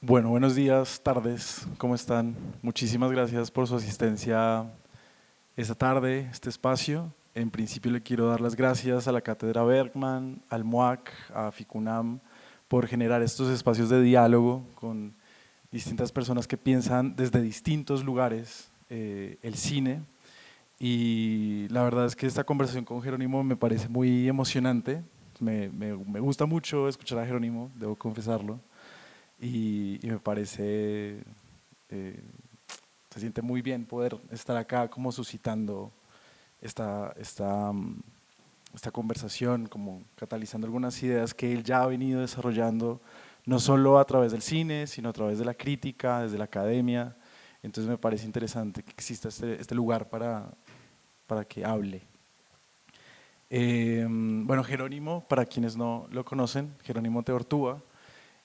Bueno, buenos días, tardes, ¿cómo están? Muchísimas gracias por su asistencia esta tarde, este espacio. En principio le quiero dar las gracias a la Cátedra Bergman, al MUAC, a FICUNAM, por generar estos espacios de diálogo con distintas personas que piensan desde distintos lugares el cine. Y la verdad es que esta conversación con Jerónimo me parece muy emocionante. Me gusta mucho escuchar a Jerónimo, debo confesarlo y me parece, eh, se siente muy bien poder estar acá como suscitando esta conversación, como catalizando algunas ideas que él ya ha venido desarrollando, no solo a través del cine, sino a través de la crítica, desde la academia. Entonces me parece interesante que exista este lugar para que hable. Bueno, Jerónimo, para quienes no lo conocen, Jerónimo Teortúa,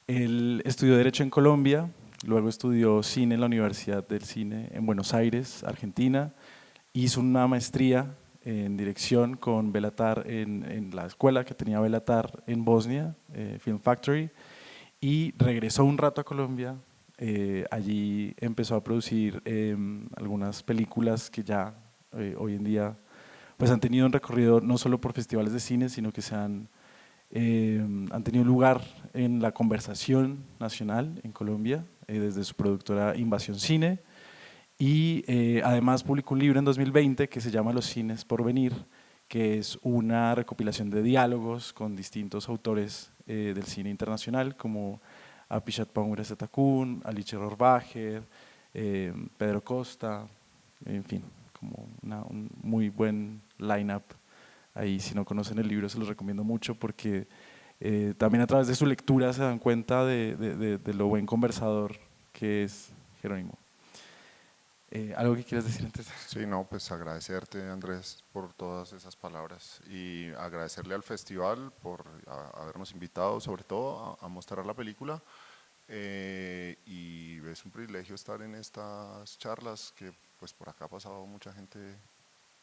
él estudió Derecho en Colombia, luego estudió cine en la Universidad del Cine en Buenos Aires, Argentina. Hizo una maestría en dirección con Belatar en la escuela que tenía Belatar en Bosnia, Film Factory, y regresó un rato a Colombia. Allí empezó a producir algunas películas que ya hoy en día pues han tenido un recorrido no solo por festivales de cine, sino que han tenido lugar en la conversación nacional en Colombia, desde su productora Invasión Cine, y además publicó un libro en 2020 que se llama Los Cines por Venir, que es una recopilación de diálogos con distintos autores del cine internacional, como Apichat Pamura-Setakun, Alice Rohrwacher, Pedro Costa, en fin, como un muy buen line-up. Ahí, si no conocen el libro, se los recomiendo mucho porque también a través de su lectura se dan cuenta de lo buen conversador que es Jerónimo. ¿Algo que quieras decir antes? Sí, no, pues agradecerte, Andrés, por todas esas palabras y agradecerle al festival por habernos invitado, sobre todo a mostrar la película. Y es un privilegio estar en estas charlas que pues por acá ha pasado mucha gente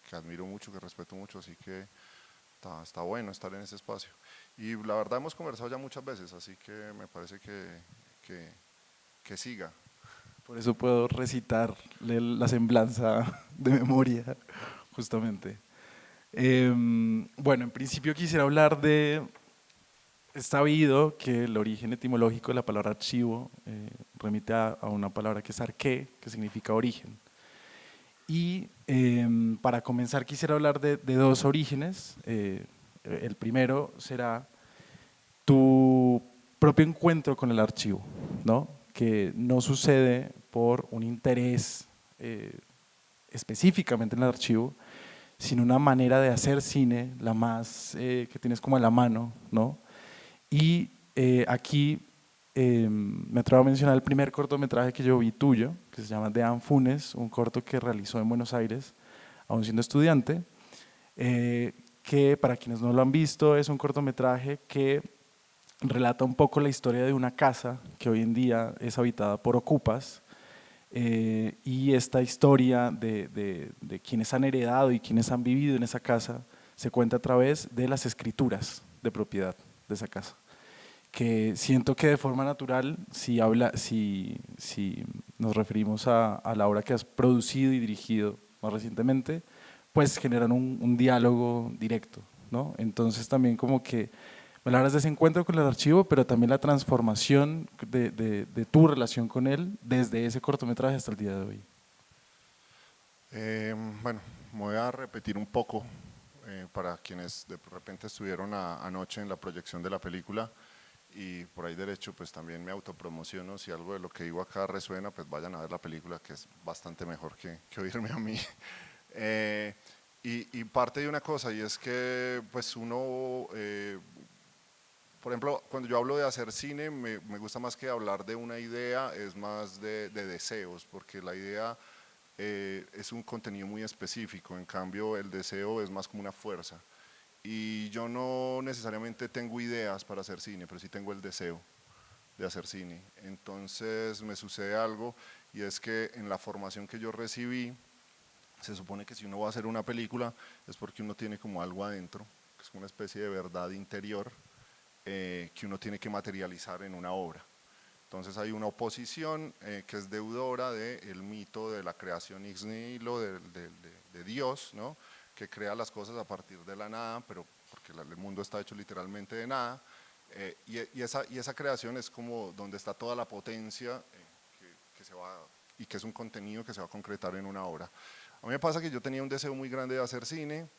que admiro mucho, que respeto mucho, así que está bueno estar en ese espacio. Y la verdad hemos conversado ya muchas veces, así que me parece que, que siga. Por eso puedo recitarle la semblanza de memoria, justamente. Bueno, en principio quisiera hablar de, es sabido que el origen etimológico de la palabra archivo remite a una palabra que es arqué, que significa origen. Y para comenzar quisiera hablar de dos orígenes. El primero será tu propio encuentro con el archivo, ¿no? Que no sucede por un interés específicamente en el archivo, sino una manera de hacer cine, la más que tienes como a la mano, ¿no? Y aquí me atrevo a mencionar el primer cortometraje que yo vi tuyo, que se llama De Anfunes, un corto que realizó en Buenos Aires, aún siendo estudiante, que para quienes no lo han visto es un cortometraje que relata un poco la historia de una casa que hoy en día es habitada por ocupas y esta historia de quienes han heredado y quienes han vivido en esa casa se cuenta a través de las escrituras de propiedad de esa casa. Que siento que de forma natural, si nos referimos a la obra que has producido y dirigido más recientemente, pues generan un diálogo directo, ¿no? Entonces también como que me hablas de ese encuentro con el archivo, pero también la transformación de tu relación con él desde ese cortometraje hasta el día de hoy. Bueno, me voy a repetir un poco para quienes de repente estuvieron anoche en la proyección de la película y por ahí derecho pues también me autopromociono, si algo de lo que digo acá resuena pues vayan a ver la película que es bastante mejor que oírme a mí. Eh, y parte de una cosa y es que pues uno por ejemplo, cuando yo hablo de hacer cine, me gusta más que hablar de una idea, es más de deseos, porque la idea es un contenido muy específico, en cambio el deseo es más como una fuerza. Y yo no necesariamente tengo ideas para hacer cine, pero sí tengo el deseo de hacer cine. Entonces me sucede algo y es que en la formación que yo recibí, se supone que si uno va a hacer una película es porque uno tiene como algo adentro, que es una especie de verdad interior que uno tiene que materializar en una obra. Entonces hay una oposición que es deudora del mito de la creación ex nihilo de Dios, ¿no? Que crea las cosas a partir de la nada, pero porque el mundo está hecho literalmente de nada, y esa creación es como donde está toda la potencia que se va, y que es un contenido que se va a concretar en una obra. A mí me pasa que yo tenía un deseo muy grande de hacer cine,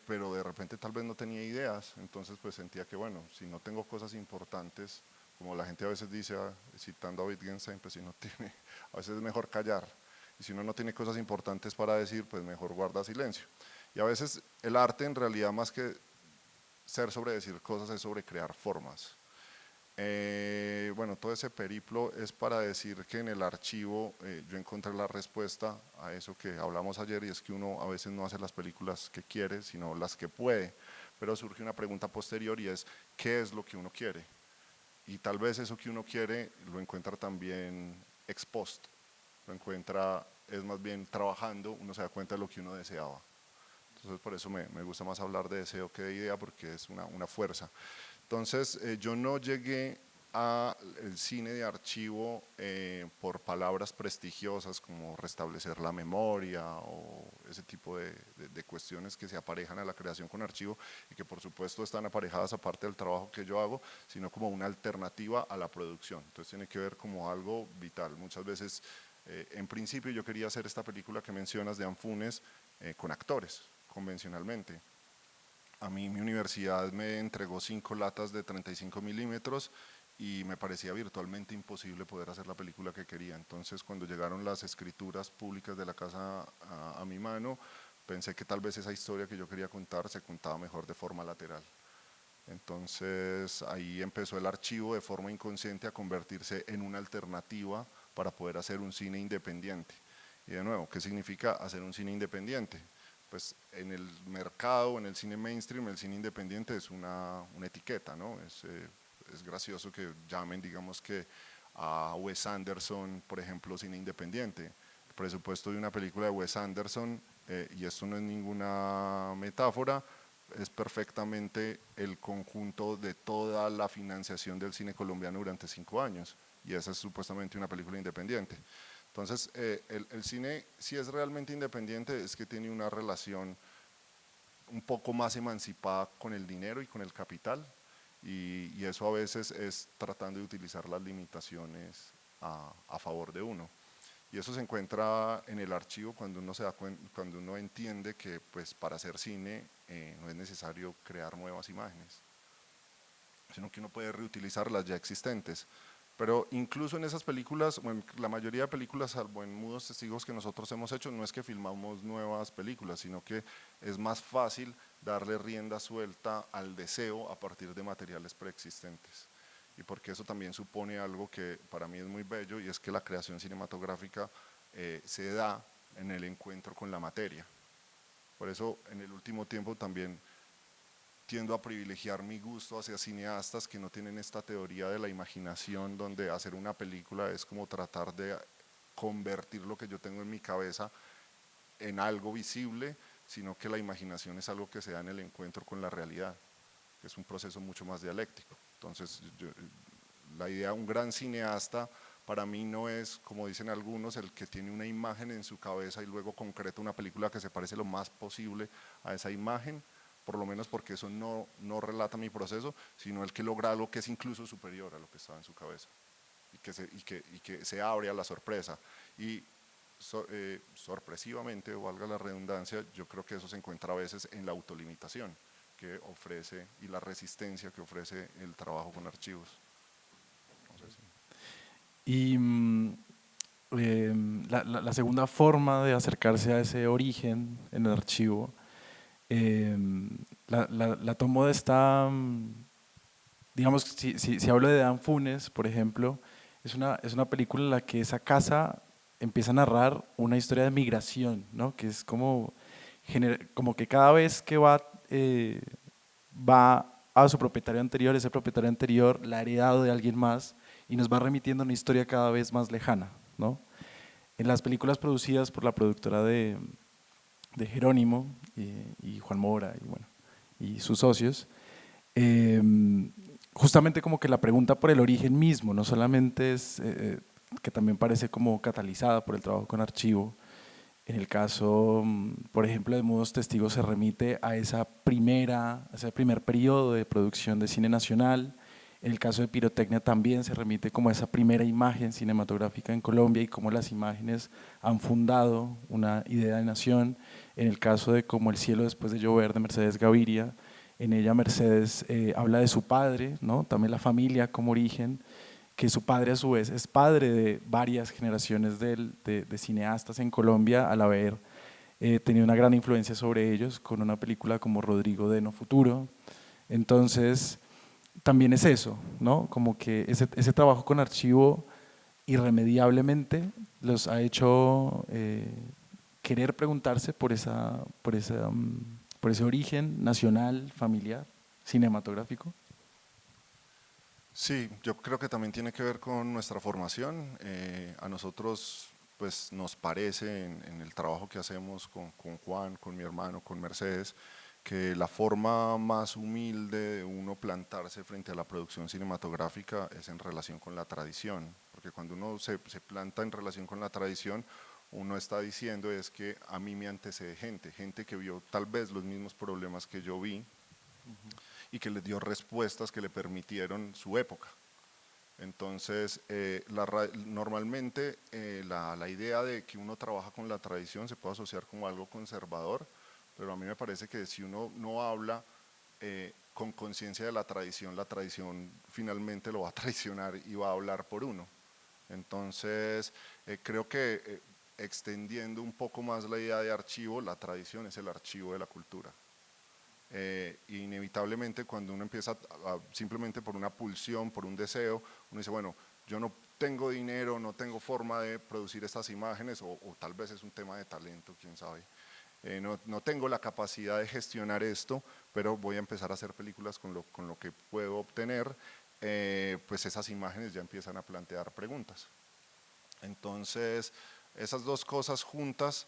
pero de repente tal vez no tenía ideas, entonces pues sentía que bueno, si no tengo cosas importantes, como la gente a veces dice, citando a Wittgenstein, pues si no tiene, a veces es mejor callar, y si uno no tiene cosas importantes para decir, pues mejor guarda silencio. Y a veces el arte en realidad más que ser sobre decir cosas es sobre crear formas. Bueno, todo ese periplo es para decir que en el archivo yo encontré la respuesta a eso que hablamos ayer, y es que uno a veces no hace las películas que quiere, sino las que puede, pero surge una pregunta posterior y es, ¿qué es lo que uno quiere? Y tal vez eso que uno quiere lo encuentra también ex post, lo encuentra, es más bien trabajando, uno se da cuenta de lo que uno deseaba. Entonces por eso me gusta más hablar de deseo que de idea, porque es una fuerza. Entonces yo no llegué al cine de archivo por palabras prestigiosas como restablecer la memoria o ese tipo de cuestiones que se aparejan a la creación con archivo y que por supuesto están aparejadas aparte del trabajo que yo hago, sino como una alternativa a la producción. Entonces tiene que ver como algo vital. Muchas veces, en principio yo quería hacer esta película que mencionas de Anfunes con actores, convencionalmente. A mí mi universidad me entregó 5 latas de 35 milímetros y me parecía virtualmente imposible poder hacer la película que quería. Entonces cuando llegaron las escrituras públicas de la casa a mi mano, pensé que tal vez esa historia que yo quería contar se contaba mejor de forma lateral. Entonces ahí empezó el archivo de forma inconsciente a convertirse en una alternativa para poder hacer un cine independiente. Y de nuevo, ¿qué significa hacer un cine independiente? Pues en el mercado, en el cine mainstream, el cine independiente es una etiqueta, ¿no? Es gracioso que llamen, digamos que a Wes Anderson, por ejemplo, cine independiente. El presupuesto de una película de Wes Anderson, y esto no es ninguna metáfora, es perfectamente el conjunto de toda la financiación del cine colombiano durante 5 años, y esa es supuestamente una película independiente. Entonces, el cine, si es realmente independiente, es que tiene una relación un poco más emancipada con el dinero y con el capital, y eso a veces es tratando de utilizar las limitaciones a favor de uno. Y eso se encuentra en el archivo cuando uno, cuando uno entiende que pues, para hacer cine no es necesario crear nuevas imágenes, sino que uno puede reutilizar las ya existentes. Pero incluso en esas películas, bueno, la mayoría de películas, salvo en Mudos Testigos que nosotros hemos hecho, no es que filmamos nuevas películas, sino que es más fácil darle rienda suelta al deseo a partir de materiales preexistentes. Y porque eso también supone algo que para mí es muy bello, y es que la creación cinematográfica se da en el encuentro con la materia. Por eso en el último tiempo también tiendo a privilegiar mi gusto hacia cineastas que no tienen esta teoría de la imaginación, donde hacer una película es como tratar de convertir lo que yo tengo en mi cabeza en algo visible, sino que la imaginación es algo que se da en el encuentro con la realidad, que es un proceso mucho más dialéctico. Entonces, la idea de un gran cineasta para mí no es, como dicen algunos, el que tiene una imagen en su cabeza y luego concreta una película que se parece lo más posible a esa imagen, por lo menos porque eso no relata mi proceso, sino el que logra algo que es incluso superior a lo que estaba en su cabeza y que se abre a la sorpresa. Y sorpresivamente, valga la redundancia, yo creo que eso se encuentra a veces en la autolimitación que ofrece y la resistencia que ofrece el trabajo con archivos. No sé si. Y la segunda forma de acercarse a ese origen en el archivo, la tomo de esta, digamos, si hablo de Dan Funes, por ejemplo, es una película en la que esa casa empieza a narrar una historia de migración, ¿no? Que es como, como que cada vez que va a su propietario anterior, ese propietario anterior la ha heredado de alguien más y nos va remitiendo a una historia cada vez más lejana, ¿no? En las películas producidas por la productora de Jerónimo y Juan Mora y, bueno, y sus socios, justamente como que la pregunta por el origen mismo, no solamente es, que también parece como catalizada por el trabajo con archivo. En el caso, por ejemplo, de Mudos Testigos se remite a a ese primer periodo de producción de cine nacional. En el caso de Pirotecnia también se remite como a esa primera imagen cinematográfica en Colombia y cómo las imágenes han fundado una idea de nación. En el caso de Como el cielo después de llover de Mercedes Gaviria, en ella Mercedes habla de su padre, ¿no? También la familia como origen, que su padre a su vez es padre de varias generaciones de cineastas en Colombia, al haber tenido una gran influencia sobre ellos con una película como Rodrigo de No Futuro. Entonces, también es eso, ¿no? Como que ese trabajo con archivo irremediablemente los ha hecho querer preguntarse por ese origen nacional, familiar, cinematográfico. Sí, yo creo que también tiene que ver con nuestra formación. A nosotros pues nos parece en el trabajo que hacemos con Juan, con mi hermano, con Mercedes, que la forma más humilde de uno plantarse frente a la producción cinematográfica es en relación con la tradición, porque cuando uno se planta en relación con la tradición, uno está diciendo es que a mí me antecede gente, gente que vio tal vez los mismos problemas que yo vi, y que les dio respuestas que le permitieron su época. Entonces, normalmente la idea de que uno trabaja con la tradición se puede asociar como algo conservador, pero a mí me parece que si uno no habla con conciencia de la tradición finalmente lo va a traicionar y va a hablar por uno. Entonces, creo que extendiendo un poco más la idea de archivo, la tradición es el archivo de la cultura. Inevitablemente cuando uno empieza simplemente por una pulsión, por un deseo, uno dice, bueno, yo no tengo dinero, no tengo forma de producir estas imágenes, o tal vez es un tema de talento, quién sabe. No tengo la capacidad de gestionar esto, pero voy a empezar a hacer películas con lo que puedo obtener, pues esas imágenes ya empiezan a plantear preguntas. Entonces, esas dos cosas juntas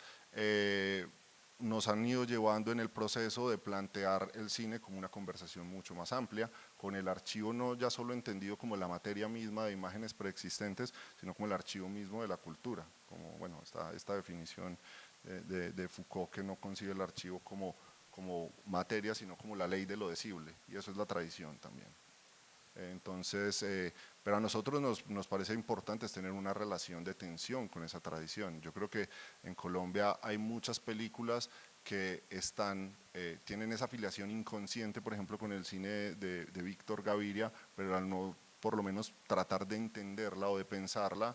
nos han ido llevando en el proceso de plantear el cine como una conversación mucho más amplia, con el archivo no ya solo entendido como la materia misma de imágenes preexistentes, sino como el archivo mismo de la cultura, como bueno, esta definición de Foucault, que no concibe el archivo como materia, sino como la ley de lo decible, y eso es la tradición también. Entonces, pero a nosotros nos parece importante tener una relación de tensión con esa tradición. Yo creo que en Colombia hay muchas películas que tienen esa afiliación inconsciente, por ejemplo, con el cine de Víctor Gaviria, pero al no por lo menos tratar de entenderla o de pensarla,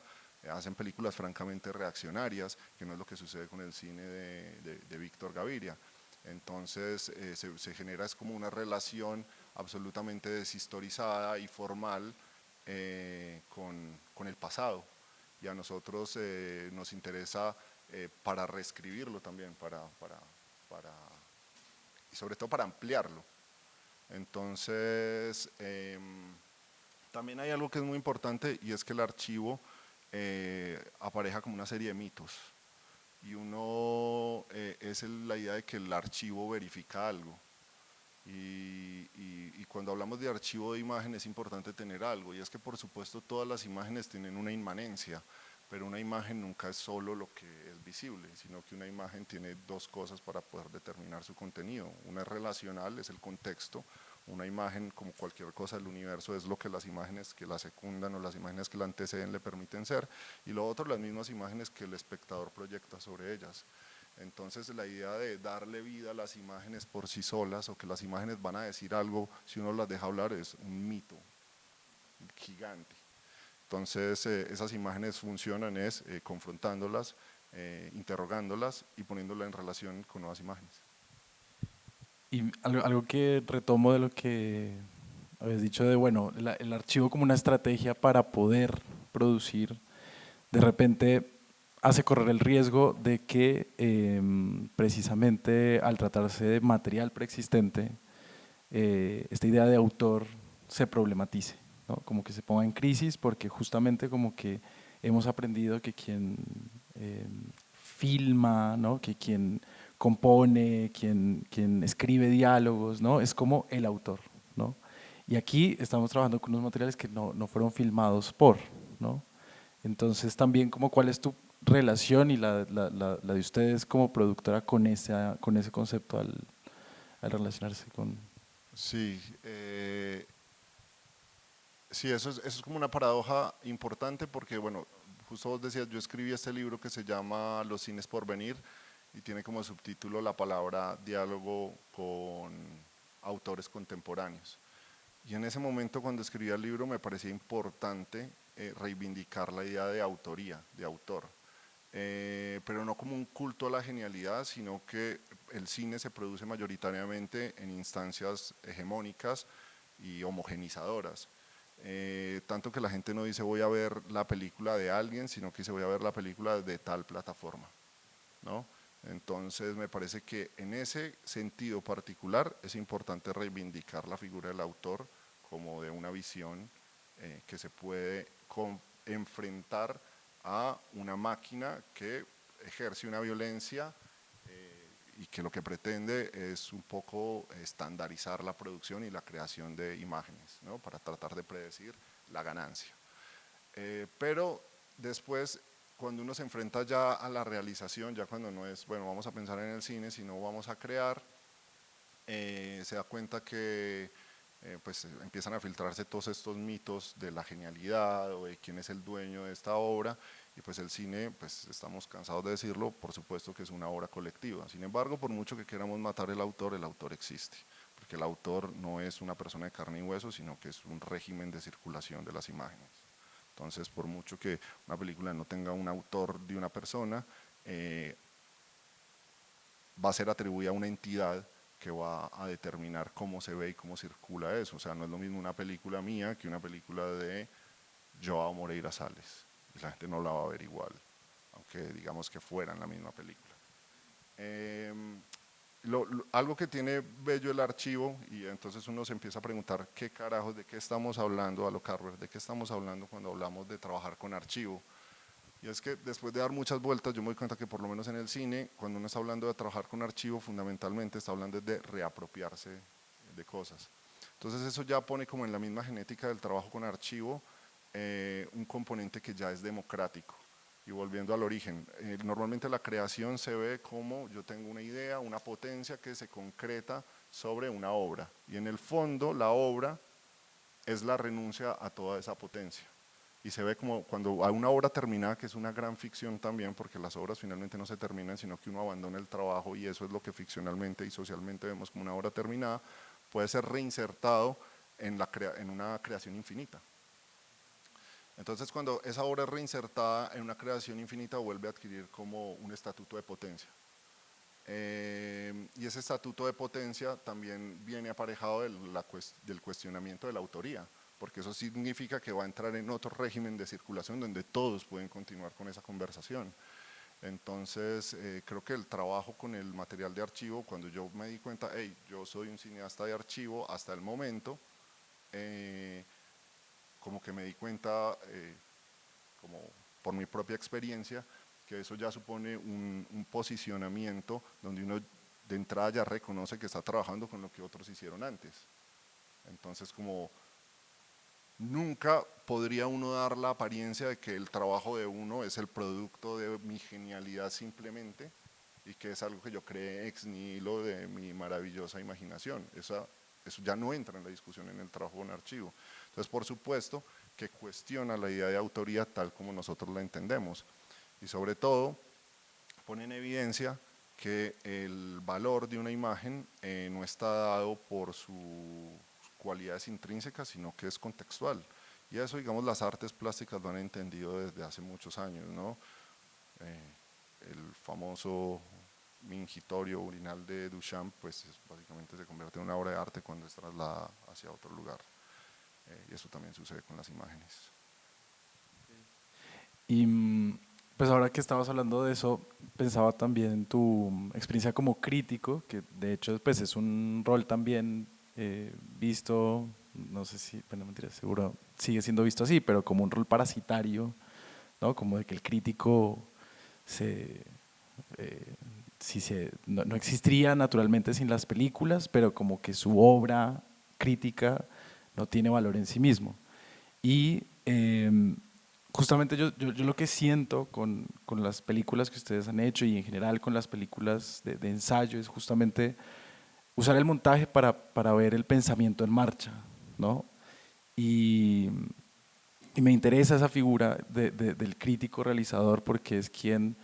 hacen películas francamente reaccionarias, que no es lo que sucede con el cine de Víctor Gaviria. Entonces se genera es como una relación absolutamente deshistorizada y formal con el pasado, y a nosotros nos interesa para reescribirlo también, y sobre todo para ampliarlo. Entonces, también hay algo que es muy importante, y es que el archivo apareja como una serie de mitos, y uno es la idea de que el archivo verifica algo. Y cuando hablamos de archivo de imagen es importante tener algo, y es que por supuesto todas las imágenes tienen una inmanencia, pero una imagen nunca es solo lo que es visible, sino que una imagen tiene dos cosas para poder determinar su contenido. Una es relacional, es el contexto. Una imagen, como cualquier cosa del universo, es lo que las imágenes que la secundan o las imágenes que la anteceden le permiten ser, y lo otro, las mismas imágenes que el espectador proyecta sobre ellas. Entonces la idea de darle vida a las imágenes por sí solas, o que las imágenes van a decir algo si uno las deja hablar, es un mito gigante. Entonces esas imágenes funcionan confrontándolas, interrogándolas y poniéndolas en relación con nuevas imágenes. Y algo que retomo de lo que habías dicho de, bueno, el archivo como una estrategia para poder producir, de repente hace correr el riesgo de que precisamente al tratarse de material preexistente, esta idea de autor se problematice, ¿no? Como que se ponga en crisis, porque justamente como que hemos aprendido que quien eh, filma, ¿no? Que quien compone, quien escribe diálogos, ¿no? Es como el autor, ¿no? Y aquí estamos trabajando con unos materiales que no fueron filmados por, ¿no? Entonces también como cuál es tu relación y la de ustedes como productora con ese concepto al relacionarse con… Sí, sí, eso es como una paradoja importante porque, bueno, justo vos decías, yo escribí este libro que se llama Los cines por venir y tiene como subtítulo la palabra diálogo con autores contemporáneos. Y en ese momento cuando escribí el libro me parecía importante reivindicar la idea de autoría, de autor. Pero no como un culto a la genialidad, sino que el cine se produce mayoritariamente en instancias hegemónicas y homogenizadoras. Tanto que la gente no dice voy a ver la película de alguien, sino que dice voy a ver la película de tal plataforma, ¿no? Entonces me parece que en ese sentido particular es importante reivindicar la figura del autor como de una visión que se puede enfrentar a una máquina que ejerce una violencia y que lo que pretende es un poco estandarizar la producción y la creación de imágenes, ¿no? Para tratar de predecir la ganancia. Pero después, cuando uno se enfrenta ya a la realización, ya cuando no es, bueno, vamos a pensar en el cine, sino vamos a crear, se da cuenta que pues empiezan a filtrarse todos estos mitos de la genialidad o de quién es el dueño de esta obra y pues el cine, pues estamos cansados de decirlo, por supuesto que es una obra colectiva. Sin embargo, por mucho que queramos matar el autor existe, porque el autor no es una persona de carne y hueso, sino que es un régimen de circulación de las imágenes. Entonces, por mucho que una película no tenga un autor de una persona, va a ser atribuida a una entidad que va a determinar cómo se ve y cómo circula eso. O sea, no es lo mismo una película mía que una película de Joao Moreira Salles. Y la gente no la va a ver igual, aunque digamos que fueran la misma película. Eh, algo que tiene bello el archivo, y entonces uno se empieza a preguntar qué carajos, de qué estamos hablando, a lo Carver, de qué estamos hablando cuando hablamos de trabajar con archivo. Y es que después de dar muchas vueltas, yo me doy cuenta que por lo menos en el cine, cuando uno está hablando de trabajar con archivo, fundamentalmente está hablando de reapropiarse de cosas. Entonces eso ya pone como en la misma genética del trabajo con archivo un componente que ya es democrático. Y volviendo al origen, normalmente la creación se ve como yo tengo una idea, una potencia que se concreta sobre una obra. Y en el fondo la obra es la renuncia a toda esa potencia y se ve como cuando hay una obra terminada, que es una gran ficción también, porque las obras finalmente no se terminan, sino que uno abandona el trabajo y eso es lo que ficcionalmente y socialmente vemos como una obra terminada, puede ser reinsertado en una creación infinita. Entonces cuando esa obra es reinsertada en una creación infinita vuelve a adquirir como un estatuto de potencia. Y ese estatuto de potencia también viene aparejado del cuestionamiento de la autoría, porque eso significa que va a entrar en otro régimen de circulación donde todos pueden continuar con esa conversación. Entonces, creo que el trabajo con el material de archivo, cuando yo me di cuenta, hey, yo soy un cineasta de archivo hasta el momento, como que me di cuenta, como por mi propia experiencia, que eso ya supone un posicionamiento donde uno de entrada ya reconoce que está trabajando con lo que otros hicieron antes. Entonces, como nunca podría uno dar la apariencia de que el trabajo de uno es el producto de mi genialidad simplemente y que es algo que yo creé ex nihilo de mi maravillosa imaginación. Eso ya no entra en la discusión en el trabajo en archivo. Entonces, por supuesto que cuestiona la idea de autoría tal como nosotros la entendemos y sobre todo pone en evidencia que el valor de una imagen no está dado por sus cualidades intrínsecas, sino que es contextual. Y eso, digamos, las artes plásticas lo han entendido desde hace muchos años, ¿no? El famoso mingitorio urinal de Duchamp, pues básicamente se convierte en una obra de arte cuando es trasladada hacia otro lugar. Y eso también sucede con las imágenes. Y pues ahora que estabas hablando de eso, pensaba también en tu experiencia como crítico, que de hecho pues es un rol también visto, no sé si, bueno, mentira, seguro sigue siendo visto así, pero como un rol parasitario, ¿no? Como de que el crítico se, eh, no existiría naturalmente sin las películas, pero como que su obra crítica no tiene valor en sí mismo. Y justamente yo lo que siento con las películas que ustedes han hecho y en general con las películas de ensayo es justamente usar el montaje para ver el pensamiento en marcha, ¿no? Y, y me interesa esa figura del crítico realizador porque es quien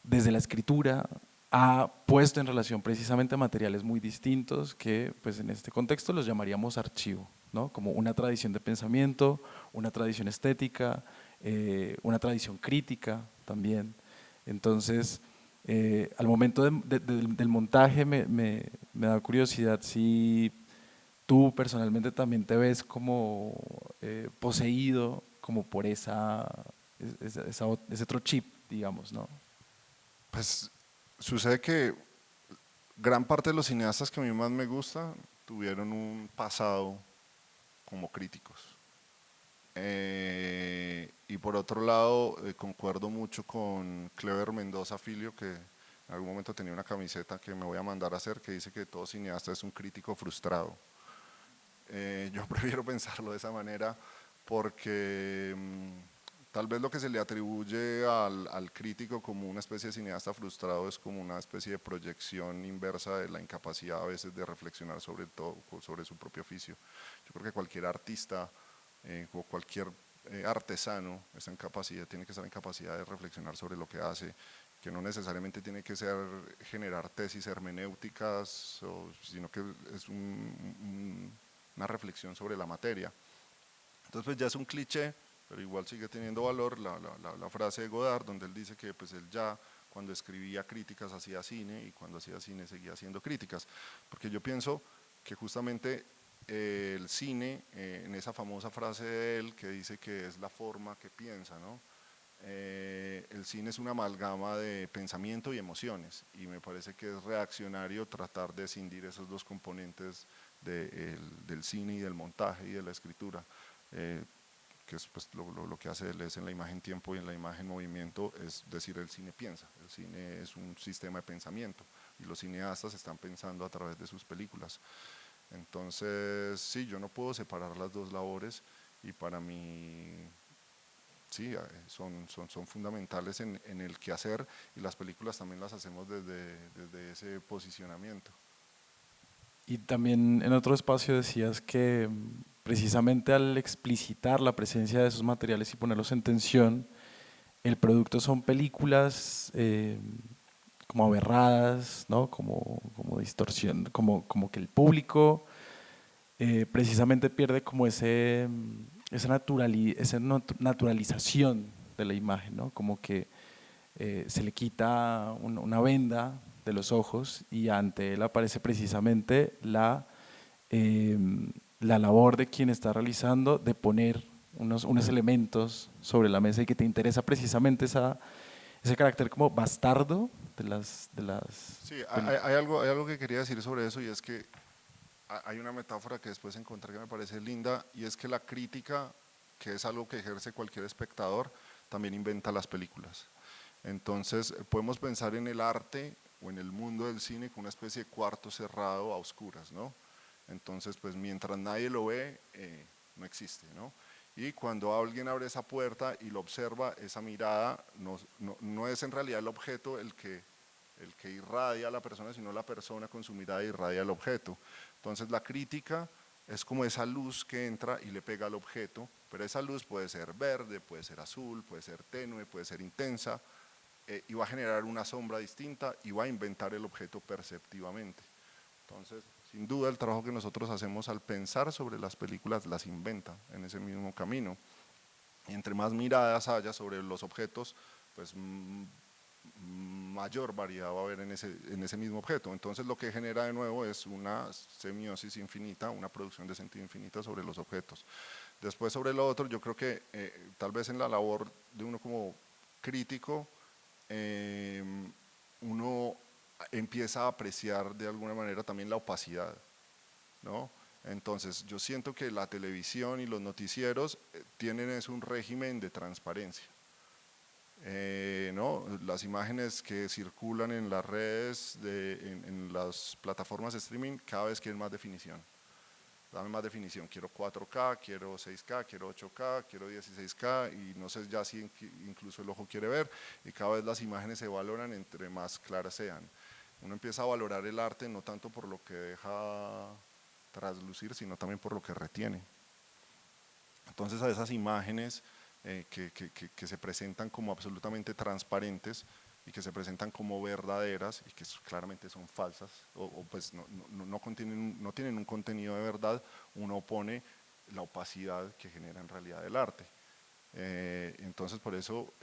desde la escritura ha puesto en relación precisamente materiales muy distintos que pues en este contexto los llamaríamos archivo, ¿no? Como una tradición de pensamiento, una tradición estética, una tradición crítica también. Entonces, al momento del montaje me da curiosidad si tú personalmente también te ves como poseído como por ese otro chip, digamos, ¿no? Pues sucede que gran parte de los cineastas que a mí más me gustan tuvieron un pasado como críticos. Y por otro lado, concuerdo mucho con Clever Mendoza Filio, que en algún momento tenía una camiseta que me voy a mandar a hacer, que dice que todo cineasta es un crítico frustrado. Yo prefiero pensarlo de esa manera porque tal vez lo que se le atribuye al crítico como una especie de cineasta frustrado es como una especie de proyección inversa de la incapacidad a veces de reflexionar sobre todo, sobre su propio oficio. Yo creo que cualquier artista o cualquier artesano está en capacidad, tiene que estar en capacidad de reflexionar sobre lo que hace, que no necesariamente tiene que ser generar tesis hermenéuticas, sino que es una reflexión sobre la materia. Entonces pues ya es un cliché, pero igual sigue teniendo valor la frase de Godard, donde él dice que pues él ya cuando escribía críticas hacía cine y cuando hacía cine seguía haciendo críticas, porque yo pienso que justamente el cine, en esa famosa frase de él que dice que es la forma que piensa, ¿no? El cine es una amalgama de pensamiento y emociones y me parece que es reaccionario tratar de escindir esos dos componentes del cine y del montaje y de la escritura, que es pues, lo que hace él es en la imagen tiempo y en la imagen movimiento, es decir, el cine piensa, el cine es un sistema de pensamiento y los cineastas están pensando a través de sus películas. Entonces, sí, yo no puedo separar las dos labores y para mí sí, son fundamentales en el quehacer y las películas también las hacemos desde ese posicionamiento. Y también en otro espacio decías que precisamente al explicitar la presencia de esos materiales y ponerlos en tensión, el producto son películas como aberradas, ¿no? Como distorsión, como que el público precisamente pierde como esa naturalización de la imagen, ¿no? Como que se le quita una venda de los ojos y ante él aparece precisamente eh, la labor de quien está realizando de poner unos elementos sobre la mesa y que te interesa precisamente ese carácter como bastardo de las Sí, películas. hay algo que quería decir sobre eso y es que hay una metáfora que después encontré que me parece linda y es que la crítica, que es algo que ejerce cualquier espectador, también inventa las películas. Entonces podemos pensar en el arte o en el mundo del cine como una especie de cuarto cerrado a oscuras, ¿no? Entonces pues mientras nadie lo ve, no existe, ¿no? Y cuando alguien abre esa puerta y lo observa, esa mirada no es en realidad el objeto el que irradia a la persona, sino la persona con su mirada irradia el objeto. Entonces la crítica es como esa luz que entra y le pega al objeto, pero esa luz puede ser verde, puede ser azul, puede ser tenue, puede ser intensa, y va a generar una sombra distinta y va a inventar el objeto perceptivamente. Entonces, sin duda, el trabajo que nosotros hacemos al pensar sobre las películas las inventa en ese mismo camino. Y entre más miradas haya sobre los objetos, pues mayor variedad va a haber en ese mismo objeto. Entonces lo que genera de nuevo es una semiosis infinita, una producción de sentido infinita sobre los objetos. Después sobre lo otro, yo creo que tal vez en la labor de uno como crítico, eh, uno empieza a apreciar de alguna manera también la opacidad, ¿no? Entonces yo siento que la televisión y los noticieros tienen es un régimen de transparencia. ¿No? Las imágenes que circulan en las redes, en las plataformas de streaming, cada vez quieren más definición. dame más definición, quiero 4K, quiero 6K, quiero 8K, quiero 16K y no sé ya si incluso el ojo quiere ver, y cada vez las imágenes se valoran entre más claras sean. Uno empieza a valorar el arte no tanto por lo que deja traslucir, sino también por lo que retiene. Entonces a esas imágenes que se presentan como absolutamente transparentes y que se presentan como verdaderas y que claramente son falsas o pues no tienen un contenido de verdad, uno opone la opacidad que genera en realidad el arte. Entonces por eso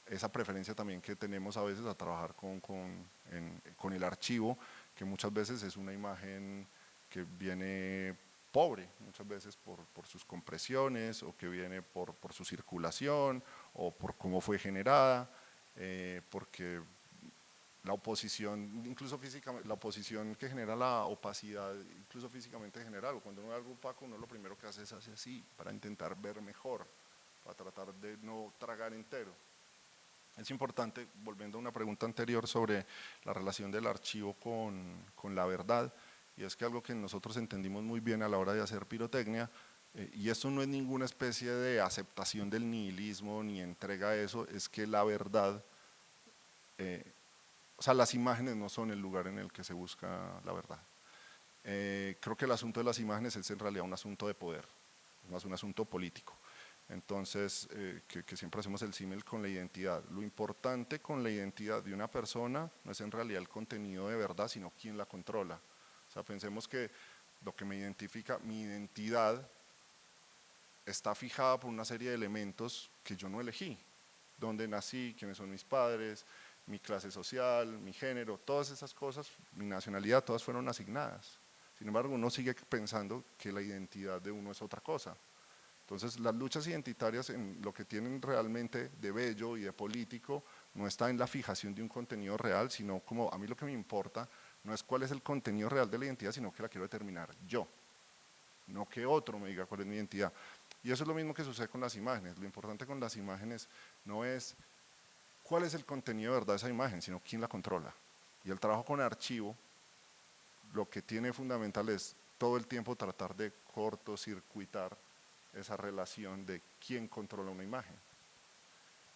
esa preferencia también que tenemos a veces a trabajar con el archivo, que muchas veces es una imagen que viene pobre, muchas veces por sus compresiones, o que viene por su circulación, o por cómo fue generada, porque la oposición, incluso físicamente, la oposición que genera la opacidad, incluso físicamente general, cuando uno ve algo opaco, uno lo primero que hace es hacer así, para intentar ver mejor, para tratar de no tragar entero. Es importante, volviendo a una pregunta anterior sobre la relación del archivo con la verdad, y es que algo que nosotros entendimos muy bien a la hora de hacer pirotecnia, y esto no es ninguna especie de aceptación del nihilismo ni entrega a eso, es que la verdad, o sea, las imágenes no son el lugar en el que se busca la verdad. Creo que el asunto de las imágenes es en realidad un asunto de poder, más un asunto político. Entonces, que siempre hacemos el símil con la identidad. Lo importante con la identidad de una persona no es en realidad el contenido de verdad, sino quién la controla. O sea, pensemos que lo que me identifica, mi identidad, está fijada por una serie de elementos que yo no elegí. Dónde nací, quiénes son mis padres, mi clase social, mi género, todas esas cosas, mi nacionalidad, todas fueron asignadas. Sin embargo, uno sigue pensando que la identidad de uno es otra cosa. Entonces, las luchas identitarias, en lo que tienen realmente de bello y de político, no está en la fijación de un contenido real, sino como a mí lo que me importa no es cuál es el contenido real de la identidad, sino que la quiero determinar yo, no que otro me diga cuál es mi identidad. Y eso es lo mismo que sucede con las imágenes. Lo importante con las imágenes no es cuál es el contenido de verdad de esa imagen, sino quién la controla. Y el trabajo con archivo, lo que tiene fundamental es todo el tiempo tratar de cortocircuitar esa relación de quién controla una imagen.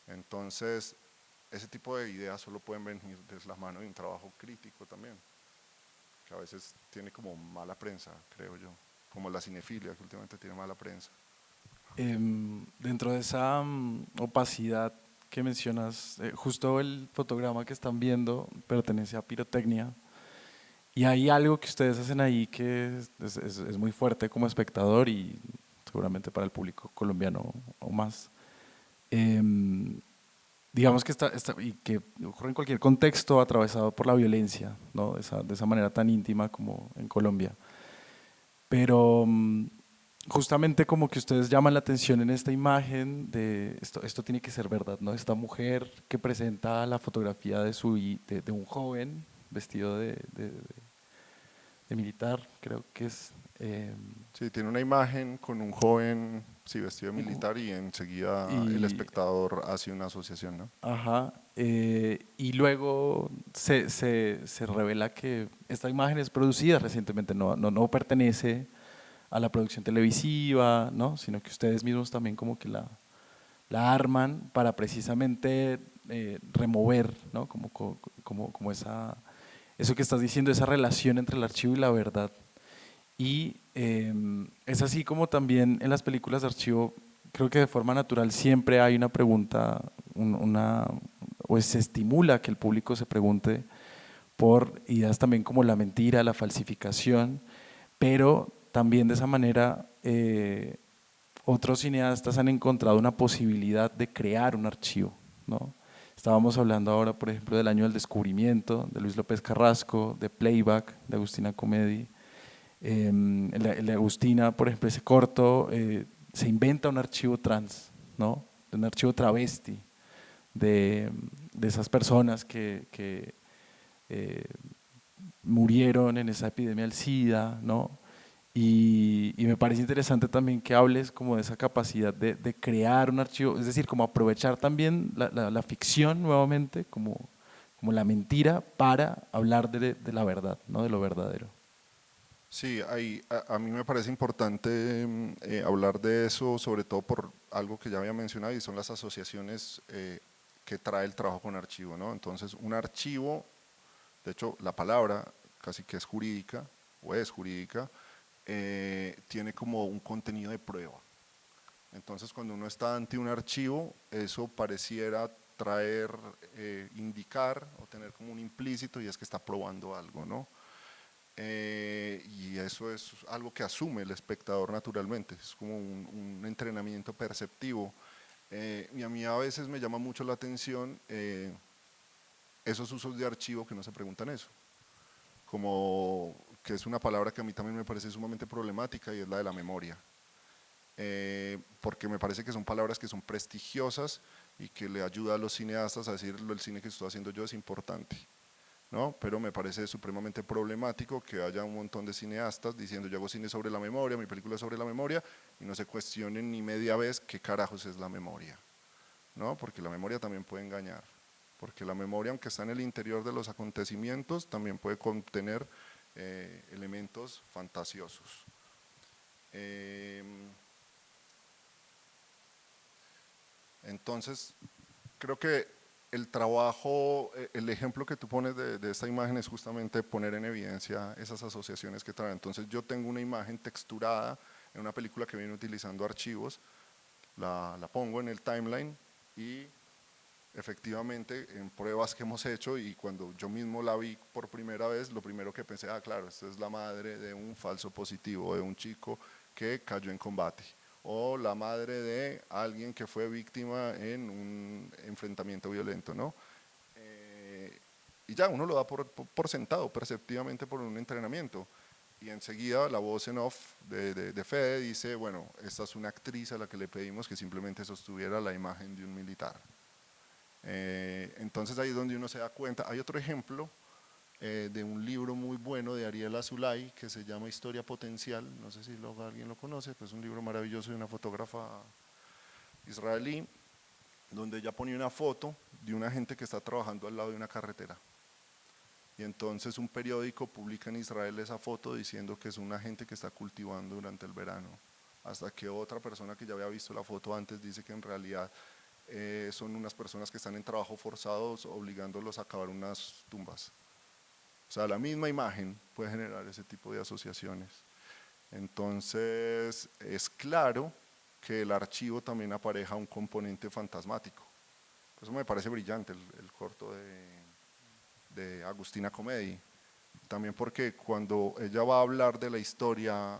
Entonces, ese tipo de ideas solo pueden venir desde la mano de un trabajo crítico también, que a veces tiene como mala prensa, creo yo, como la cinefilia, que últimamente tiene mala prensa. Dentro de esa opacidad que mencionas, justo el fotograma que están viendo pertenece a pirotecnia, y hay algo que ustedes hacen ahí que es muy fuerte como espectador y seguramente para el público colombiano o más. Digamos que y que ocurre en cualquier contexto atravesado por la violencia, ¿no? De esa manera tan íntima como en Colombia. Pero justamente como que ustedes llaman la atención en esta imagen de esto tiene que ser verdad, ¿no? Esta mujer que presenta la fotografía de un joven vestido de militar, creo que es. Sí, tiene una imagen con un joven vestido de militar y enseguida el Y, espectador hace una asociación, ¿no? ajá, y luego se revela que esta imagen es producida recientemente, no pertenece a la producción televisiva, ¿no? Sino que ustedes mismos también como que la arman para precisamente remover, ¿no? Como eso que estás diciendo, esa relación entre el archivo y la verdad. Y es así como también en las películas de archivo, creo que de forma natural siempre hay una pregunta, o se estimula que el público se pregunte por ideas también como la mentira, la falsificación, pero también de esa manera otros cineastas han encontrado una posibilidad de crear un archivo, ¿no? Estábamos hablando ahora, por ejemplo, del Año del Descubrimiento, de Luis López Carrasco, de Playback, de Agustina Comedi. El de Agustina, por ejemplo, ese corto, se inventa un archivo trans, ¿no? Un archivo travesti de esas personas que murieron en esa epidemia del SIDA, ¿no? Y me parece interesante también que hables como de esa capacidad de crear un archivo, es decir, como aprovechar también la ficción nuevamente, como la mentira para hablar de la verdad, ¿no? De lo verdadero. Sí, a mí me parece importante hablar de eso, sobre todo por algo que ya había mencionado y son las asociaciones que trae el trabajo con archivo, ¿no? Entonces, un archivo, de hecho, la palabra casi que es jurídica, o es jurídica, tiene como un contenido de prueba. Entonces, cuando uno está ante un archivo, eso pareciera traer, indicar o tener como un implícito y es que está probando algo, ¿no? Y eso es algo que asume el espectador naturalmente, es como un entrenamiento perceptivo. Y a mí a veces me llama mucho la atención esos usos de archivo que no se preguntan eso, como que es una palabra que a mí también me parece sumamente problemática y es la de la memoria. Porque me parece que son palabras que son prestigiosas y que le ayuda a los cineastas a decir el cine que estoy haciendo yo es importante, ¿no? Pero me parece supremamente problemático que haya un montón de cineastas diciendo yo hago cine sobre la memoria, mi película es sobre la memoria, y no se cuestionen ni media vez qué carajos es la memoria, ¿no? Porque la memoria también puede engañar, porque la memoria, aunque está en el interior de los acontecimientos, también puede contener elementos fantasiosos. Eh, entonces, creo que el trabajo, el ejemplo que tú pones de esta imagen es justamente poner en evidencia esas asociaciones que traen. Entonces yo tengo una imagen texturada en una película que viene utilizando archivos, la pongo en el timeline y efectivamente en pruebas que hemos hecho y cuando yo mismo la vi por primera vez, lo primero que pensé, ah claro, esta es la madre de un falso positivo, de un chico que cayó en combate o la madre de alguien que fue víctima en un enfrentamiento violento, ¿no? Y ya uno lo da por sentado, perceptivamente por un entrenamiento. Y enseguida la voz en off de Fede dice, bueno, esta es una actriz a la que le pedimos que simplemente sostuviera la imagen de un militar. Entonces ahí es donde uno se da cuenta. Hay otro ejemplo de un libro muy bueno de Ariel Azulay que se llama Historia Potencial, no sé si alguien lo conoce, pues es un libro maravilloso de una fotógrafa israelí, donde ella pone una foto de una gente que está trabajando al lado de una carretera. Y entonces un periódico publica en Israel esa foto diciendo que es una gente que está cultivando durante el verano. Hasta que otra persona que ya había visto la foto antes dice que en realidad son unas personas que están en trabajo forzados obligándolos a cavar unas tumbas. O sea, la misma imagen puede generar ese tipo de asociaciones. Entonces, es claro que el archivo también apareja un componente fantasmático. Eso me parece brillante, el corto de Agustina Comedi. También porque cuando ella va a hablar de la historia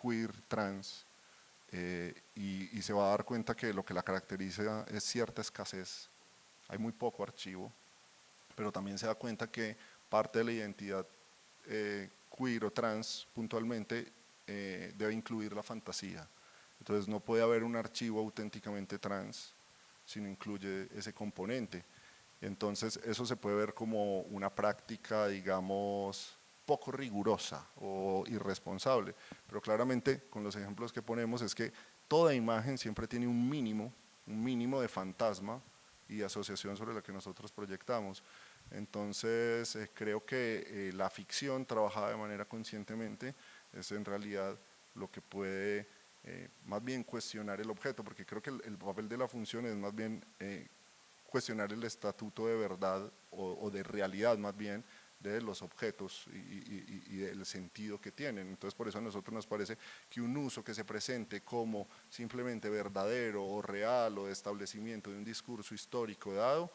queer, trans, y se va a dar cuenta que lo que la caracteriza es cierta escasez, hay muy poco archivo, pero también se da cuenta que parte de la identidad queer o trans puntualmente debe incluir la fantasía. Entonces no puede haber un archivo auténticamente trans si no incluye ese componente. Entonces eso se puede ver como una práctica, digamos, poco rigurosa o irresponsable, pero claramente con los ejemplos que ponemos es que toda imagen siempre tiene un mínimo de fantasma y asociación sobre la que nosotros proyectamos. Entonces creo que la ficción trabajada de manera conscientemente es en realidad lo que puede más bien cuestionar el objeto, porque creo que el papel de la función es más bien cuestionar el estatuto de verdad o de realidad más bien de los objetos y del sentido que tienen. Entonces por eso a nosotros nos parece que un uso que se presente como simplemente verdadero o real o de establecimiento de un discurso histórico dado,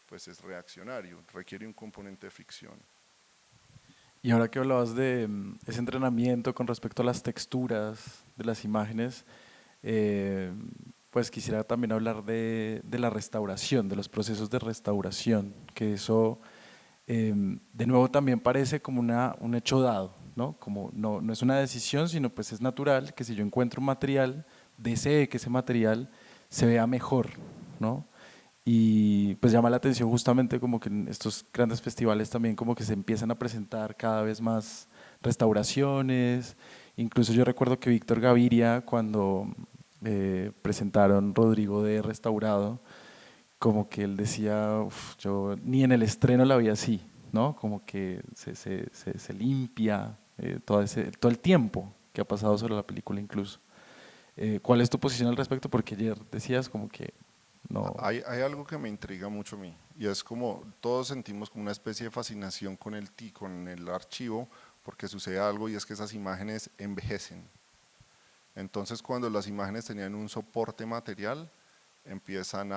pues es reaccionario, requiere un componente de ficción. Y ahora que hablabas de ese entrenamiento con respecto a las texturas de las imágenes, eh, pues quisiera también hablar de la restauración, de los procesos de restauración, que eso de nuevo también parece como un hecho dado, ¿no? Como no es una decisión, sino pues es natural que si yo encuentro un material, desee que ese material se vea mejor, ¿no? Y pues llama la atención justamente como que en estos grandes festivales también como que se empiezan a presentar cada vez más restauraciones. Incluso yo recuerdo que Víctor Gaviria cuando presentaron Rodrigo de Restaurado, como que él decía, yo ni en el estreno la vi así, ¿no? Como que se limpia, todo el tiempo que ha pasado sobre la película incluso. ¿Cuál es tu posición al respecto? Porque ayer decías como que no. Hay algo que me intriga mucho a mí y es como todos sentimos como una especie de fascinación con con el archivo porque sucede algo y es que esas imágenes envejecen. Entonces cuando las imágenes tenían un soporte material empiezan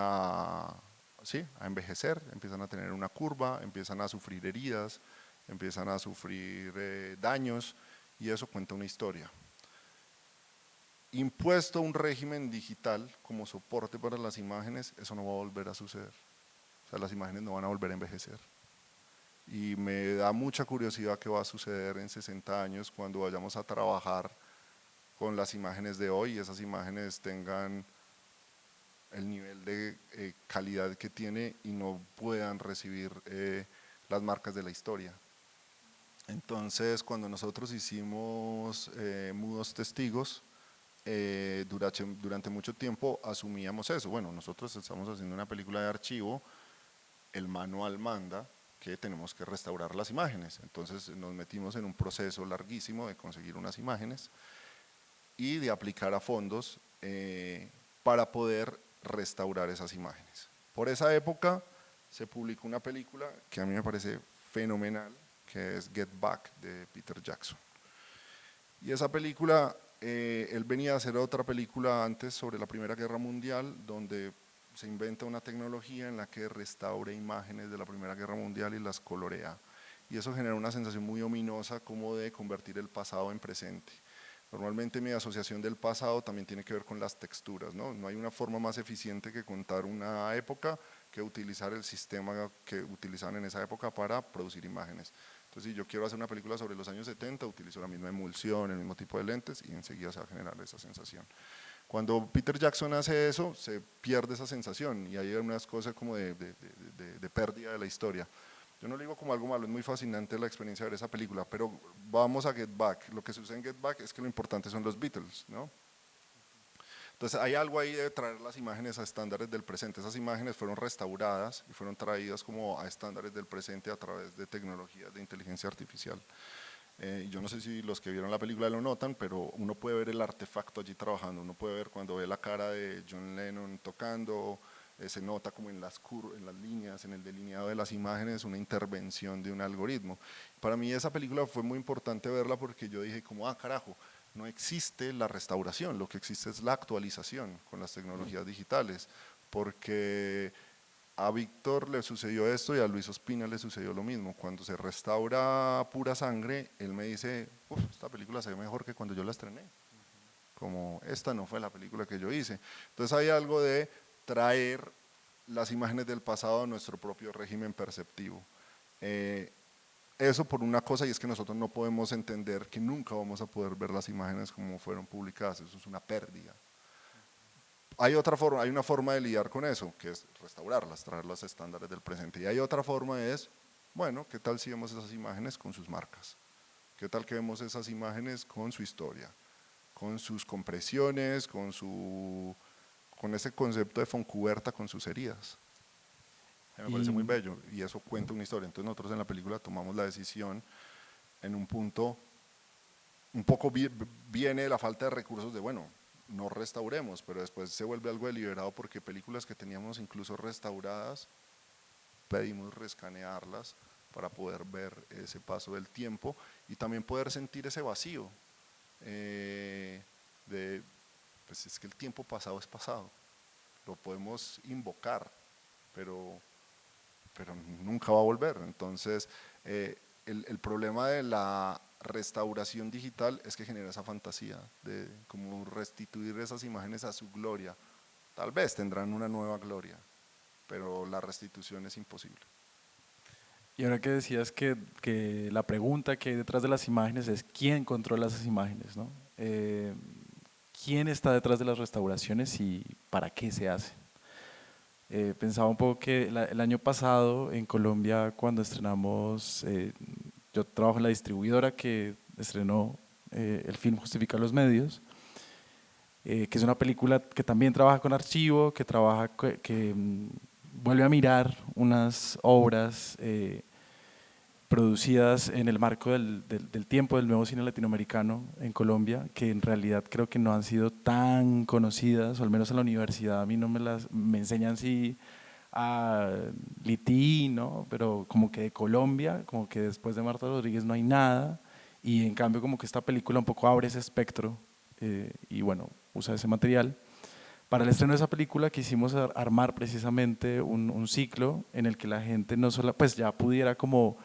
sí, a envejecer, empiezan a tener una curva, empiezan a sufrir heridas, empiezan a sufrir daños y eso cuenta una historia. Impuesto un régimen digital como soporte para las imágenes, eso no va a volver a suceder. O sea, las imágenes no van a volver a envejecer. Y me da mucha curiosidad qué va a suceder en 60 años cuando vayamos a trabajar con las imágenes de hoy y esas imágenes tengan el nivel de calidad que tiene y no puedan recibir las marcas de la historia. Entonces, cuando nosotros hicimos Mudos Testigos, durante mucho tiempo asumíamos eso. Bueno, nosotros estamos haciendo una película de archivo, el manual manda que tenemos que restaurar las imágenes. Entonces nos metimos en un proceso larguísimo de conseguir unas imágenes y de aplicar a fondos para poder restaurar esas imágenes. Por esa época se publicó una película que a mí me parece fenomenal, que es Get Back de Peter Jackson. Y esa película, él venía a hacer otra película antes sobre la Primera Guerra Mundial, donde se inventa una tecnología en la que restaura imágenes de la Primera Guerra Mundial y las colorea. Y eso genera una sensación muy ominosa como de convertir el pasado en presente. Normalmente mi asociación del pasado también tiene que ver con las texturas, ¿no? No hay una forma más eficiente que contar una época que utilizar el sistema que utilizaban en esa época para producir imágenes. Entonces, si yo quiero hacer una película sobre los años 70, utilizo la misma emulsión, el mismo tipo de lentes y enseguida se va a generar esa sensación. Cuando Peter Jackson hace eso, se pierde esa sensación y hay unas cosas como de pérdida de la historia. Yo no lo digo como algo malo, es muy fascinante la experiencia de ver esa película, pero vamos a Get Back. Lo que sucede en Get Back es que lo importante son los Beatles, ¿no? Entonces hay algo ahí de traer las imágenes a estándares del presente. Esas imágenes fueron restauradas y fueron traídas como a estándares del presente a través de tecnologías de inteligencia artificial. Yo no sé si los que vieron la película lo notan, pero uno puede ver el artefacto allí trabajando, uno puede ver cuando ve la cara de John Lennon tocando, se nota como en las líneas, en el delineado de las imágenes, una intervención de un algoritmo. Para mí esa película fue muy importante verla porque yo dije como, carajo, no existe la restauración, lo que existe es la actualización con las tecnologías digitales, porque a Víctor le sucedió esto y a Luis Ospina le sucedió lo mismo. Cuando se restaura Pura Sangre, él me dice, esta película se ve mejor que cuando yo la estrené. Como esta no fue la película que yo hice. Entonces hay algo de traer las imágenes del pasado a nuestro propio régimen perceptivo. Eso por una cosa, y es que nosotros no podemos entender que nunca vamos a poder ver las imágenes como fueron publicadas, eso es una pérdida. Hay una forma de lidiar con eso, que es restaurarlas, traerlas a estándares del presente. Y hay otra forma es, bueno, ¿qué tal si vemos esas imágenes con sus marcas? ¿Qué tal que vemos esas imágenes con su historia? Con sus compresiones, con ese concepto de Foncuberta, con sus heridas. Me parece muy bello y eso cuenta una historia. Entonces nosotros en la película tomamos la decisión en un punto, un poco viene la falta de recursos de, bueno, no restauremos, pero después se vuelve algo deliberado porque películas que teníamos incluso restauradas, pedimos rescanearlas para poder ver ese paso del tiempo y también poder sentir ese vacío pues es que el tiempo pasado es pasado, lo podemos invocar, pero nunca va a volver. Entonces, el problema de la restauración digital es que genera esa fantasía de como restituir esas imágenes a su gloria. Tal vez tendrán una nueva gloria, pero la restitución es imposible. Y ahora que decías que la pregunta que hay detrás de las imágenes es quién controla esas imágenes, ¿no? ¿Quién está detrás de las restauraciones y para qué se hacen? Pensaba un poco que el año pasado en Colombia cuando estrenamos, yo trabajo en la distribuidora que estrenó el film Justifica los Medios, que es una película que también trabaja con archivo, que trabaja, que vuelve a mirar unas obras producidas en el marco del tiempo del nuevo cine latinoamericano en Colombia, que en realidad creo que no han sido tan conocidas, o al menos en la universidad a mí no me enseñan sí a Lití, ¿no? Pero como que de Colombia, como que después de Marta Rodríguez no hay nada, y en cambio como que esta película un poco abre ese espectro y bueno, usa ese material. Para el estreno de esa película quisimos armar precisamente un ciclo en el que la gente no solo, pues ya pudiera como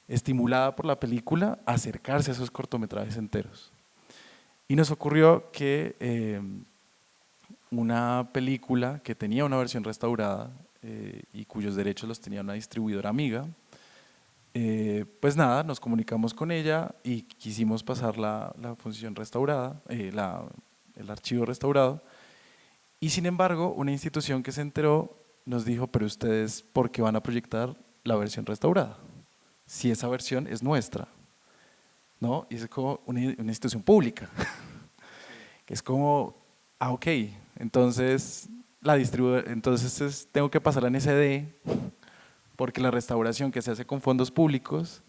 estimulada por la película, acercarse a esos cortometrajes enteros. Y nos ocurrió que una película que tenía una versión restaurada y cuyos derechos los tenía una distribuidora amiga, pues nada, nos comunicamos con ella y quisimos pasar la función restaurada, el archivo restaurado, y sin embargo una institución que se enteró nos dijo, pero ustedes, ¿por qué van a proyectar la versión restaurada? Si esa versión es nuestra, ¿no? Y es como una institución pública, que es como, ah, ok, entonces tengo que pasar la NSD porque la restauración que se hace con fondos públicos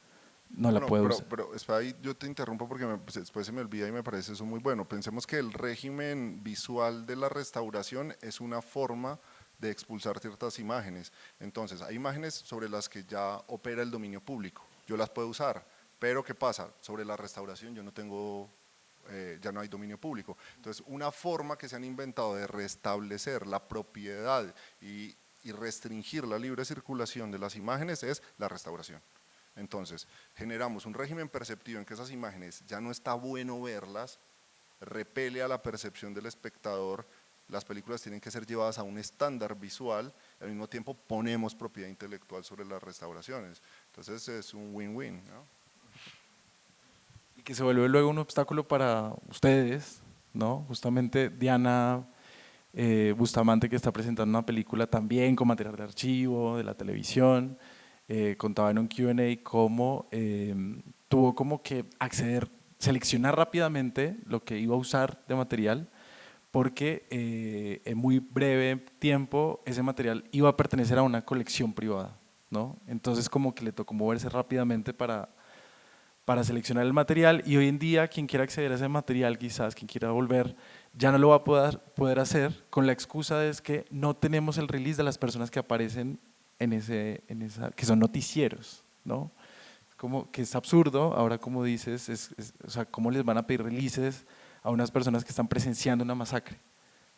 no la Bueno, puedo usar. pero espera ahí, yo te interrumpo porque pues, después se me olvida y me parece eso muy bueno. Pensemos que el régimen visual de la restauración es una forma de expulsar ciertas imágenes. Entonces, hay imágenes sobre las que ya opera el dominio público, yo las puedo usar, pero ¿qué pasa? Sobre la restauración yo no tengo, ya no hay dominio público. Entonces, una forma que se han inventado de restablecer la propiedad y restringir la libre circulación de las imágenes es la restauración. Entonces, generamos un régimen perceptivo en que esas imágenes ya no está bueno verlas, repele a la percepción del espectador, las películas tienen que ser llevadas a un estándar visual, y al mismo tiempo ponemos propiedad intelectual sobre las restauraciones. Entonces es un win-win, ¿no? Y que se vuelve luego un obstáculo para ustedes, ¿no? Justamente Diana Bustamante, que está presentando una película también con material de archivo, de la televisión, contaba en un Q&A cómo tuvo como que acceder, seleccionar rápidamente lo que iba a usar de material, porque en muy breve tiempo ese material iba a pertenecer a una colección privada, ¿no? Entonces como que le tocó moverse rápidamente para seleccionar el material, y hoy en día quien quiera acceder a ese material, quizás quien quiera volver, ya no lo va a poder hacer con la excusa de que no tenemos el release de las personas que aparecen en esa, que son noticieros, ¿no? Como que es absurdo, ahora como dices, o sea, ¿cómo les van a pedir releases a unas personas que están presenciando una masacre?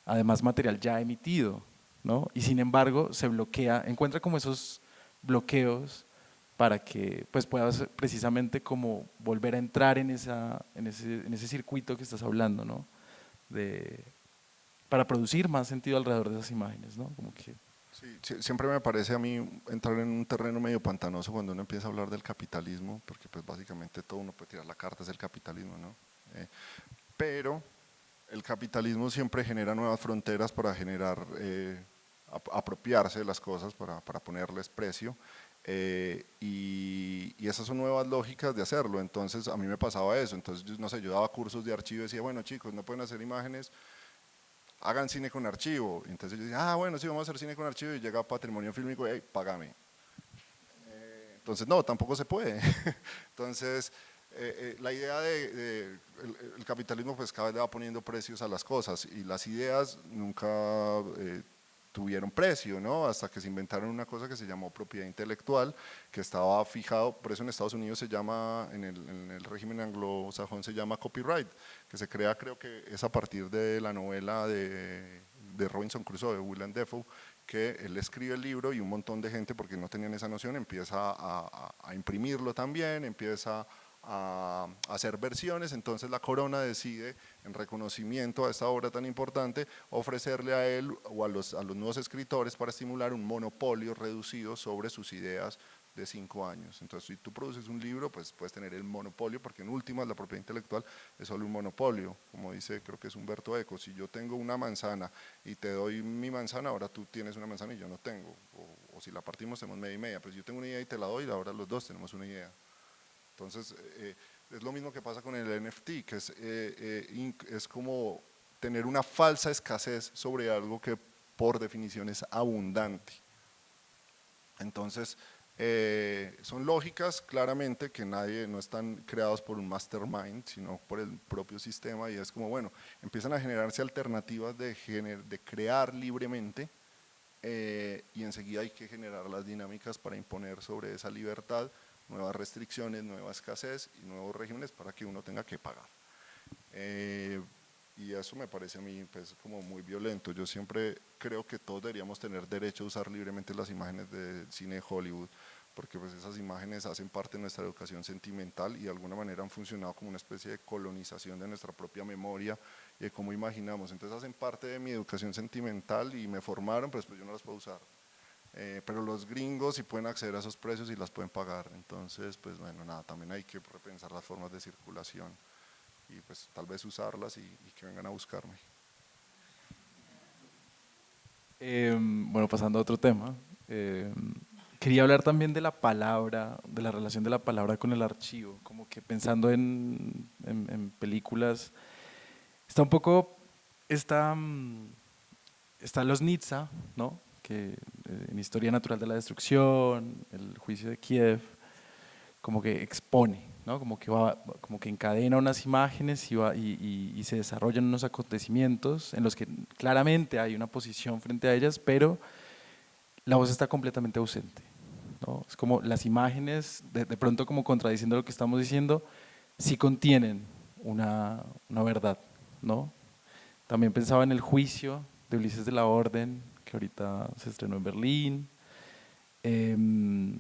Además material ya emitido, ¿no? Y sin embargo se bloquea, encuentra como esos bloqueos para que pues puedas precisamente como volver a entrar en ese circuito que estás hablando, ¿no? De, para producir más sentido alrededor de esas imágenes, ¿no? Como que Sí, siempre me parece a mí entrar en un terreno medio pantanoso cuando uno empieza a hablar del capitalismo, porque pues básicamente todo uno puede tirar la carta, es el capitalismo, ¿no? Pero el capitalismo siempre genera nuevas fronteras para generar, apropiarse de las cosas, para ponerles precio, y esas son nuevas lógicas de hacerlo. Entonces a mí me pasaba eso, entonces no sé, yo daba cursos de archivo y decía, bueno chicos, no pueden hacer imágenes, hagan cine con archivo. Entonces yo decía, ah bueno, sí, vamos a hacer cine con archivo, y llega Patrimonio Fílmico, hey, págame. Entonces no, tampoco se puede. Entonces la idea el capitalismo pues cada vez le va poniendo precios a las cosas, y las ideas nunca tuvieron precio, ¿no? Hasta que se inventaron una cosa que se llamó propiedad intelectual, que estaba fijado, por eso en Estados Unidos se llama, en el régimen anglosajón se llama copyright, que se crea, creo que es a partir de la novela de Robinson Crusoe, de William Defoe, que él escribe el libro y un montón de gente, porque no tenían esa noción, empieza a imprimirlo también, empieza a hacer versiones. Entonces la corona decide, en reconocimiento a esta obra tan importante, ofrecerle a él o a los nuevos escritores, para estimular un monopolio reducido sobre sus ideas de 5 años. Entonces, si tú produces un libro, pues puedes tener el monopolio, porque en últimas la propiedad intelectual es solo un monopolio, como dice, creo que es Humberto Eco, si yo tengo una manzana y te doy mi manzana, ahora tú tienes una manzana y yo no tengo, o si la partimos tenemos media y media, pero si yo tengo una idea y te la doy, ahora los dos tenemos una idea. Entonces, es lo mismo que pasa con el NFT, que es como tener una falsa escasez sobre algo que por definición es abundante. Entonces, Son lógicas, claramente, que no están creados por un mastermind, sino por el propio sistema, y es como, bueno, empiezan a generarse alternativas de crear libremente, y enseguida hay que generar las dinámicas para imponer sobre esa libertad nuevas restricciones, nueva escasez y nuevos regímenes para que uno tenga que pagar. Eh, y eso me parece a mí pues, como muy violento. Yo siempre creo que todos deberíamos tener derecho a usar libremente las imágenes del cine de Hollywood, porque pues esas imágenes hacen parte de nuestra educación sentimental y de alguna manera han funcionado como una especie de colonización de nuestra propia memoria y de cómo imaginamos. Entonces hacen parte de mi educación sentimental y me formaron, pues yo no las puedo usar. Pero los gringos sí pueden acceder a esos precios y las pueden pagar. Entonces, pues bueno, nada, también hay que repensar las formas de circulación y pues tal vez usarlas y que vengan a buscarme. Bueno, pasando a otro tema, quería hablar también de la palabra, de la relación de la palabra con el archivo, como que pensando en películas, está un poco, está, está Los Nizza, ¿no? Que en Historia Natural de la Destrucción, el juicio de Kiev, como que expone, ¿no? Como que va, como que encadena unas imágenes y se desarrollan unos acontecimientos en los que claramente hay una posición frente a ellas, pero la voz está completamente ausente, ¿no? Es como las imágenes, de pronto como contradiciendo lo que estamos diciendo, sí contienen una verdad, ¿no? También pensaba en el juicio de Ulises de la Orden, que ahorita se estrenó en Berlín. Em,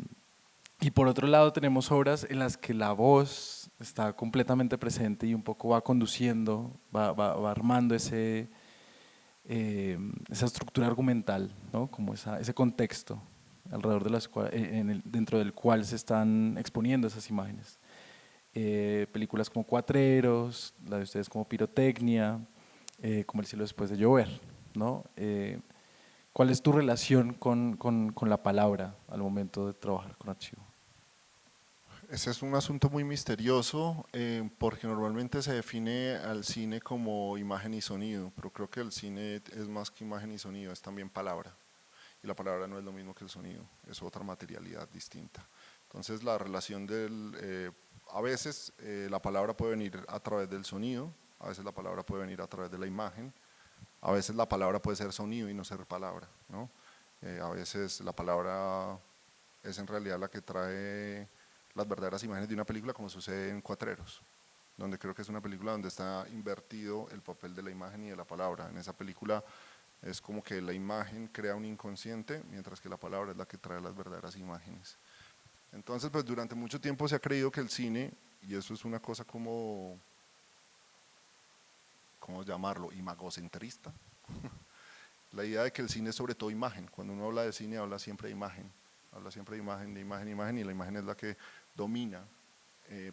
y por otro lado tenemos obras en las que la voz está completamente presente y un poco va conduciendo, va armando esa estructura argumental, ¿no? Como ese contexto alrededor de dentro del cual se están exponiendo esas imágenes. Películas como Cuatreros, la de ustedes como Pirotecnia, como El cielo después de llover, ¿no? ¿Cuál es tu relación con la palabra al momento de trabajar con archivo? Ese es un asunto muy misterioso porque normalmente se define al cine como imagen y sonido, pero creo que el cine es más que imagen y sonido, es también palabra. Y la palabra no es lo mismo que el sonido, es otra materialidad distinta. Entonces la relación a veces la palabra puede venir a través del sonido, a veces la palabra puede venir a través de la imagen, a veces la palabra puede ser sonido y no ser palabra, ¿no? A veces la palabra es en realidad la que trae las verdaderas imágenes de una película, como sucede en Cuatreros, donde creo que es una película donde está invertido el papel de la imagen y de la palabra. En esa película es como que la imagen crea un inconsciente, mientras que la palabra es la que trae las verdaderas imágenes. Entonces, pues durante mucho tiempo se ha creído que el cine, y eso es una cosa como, ¿cómo llamarlo? Imagocentrista. La idea de que el cine es sobre todo imagen. Cuando uno habla de cine, habla siempre de imagen. Habla siempre de imagen, de imagen, de imagen, y la imagen es la que domina,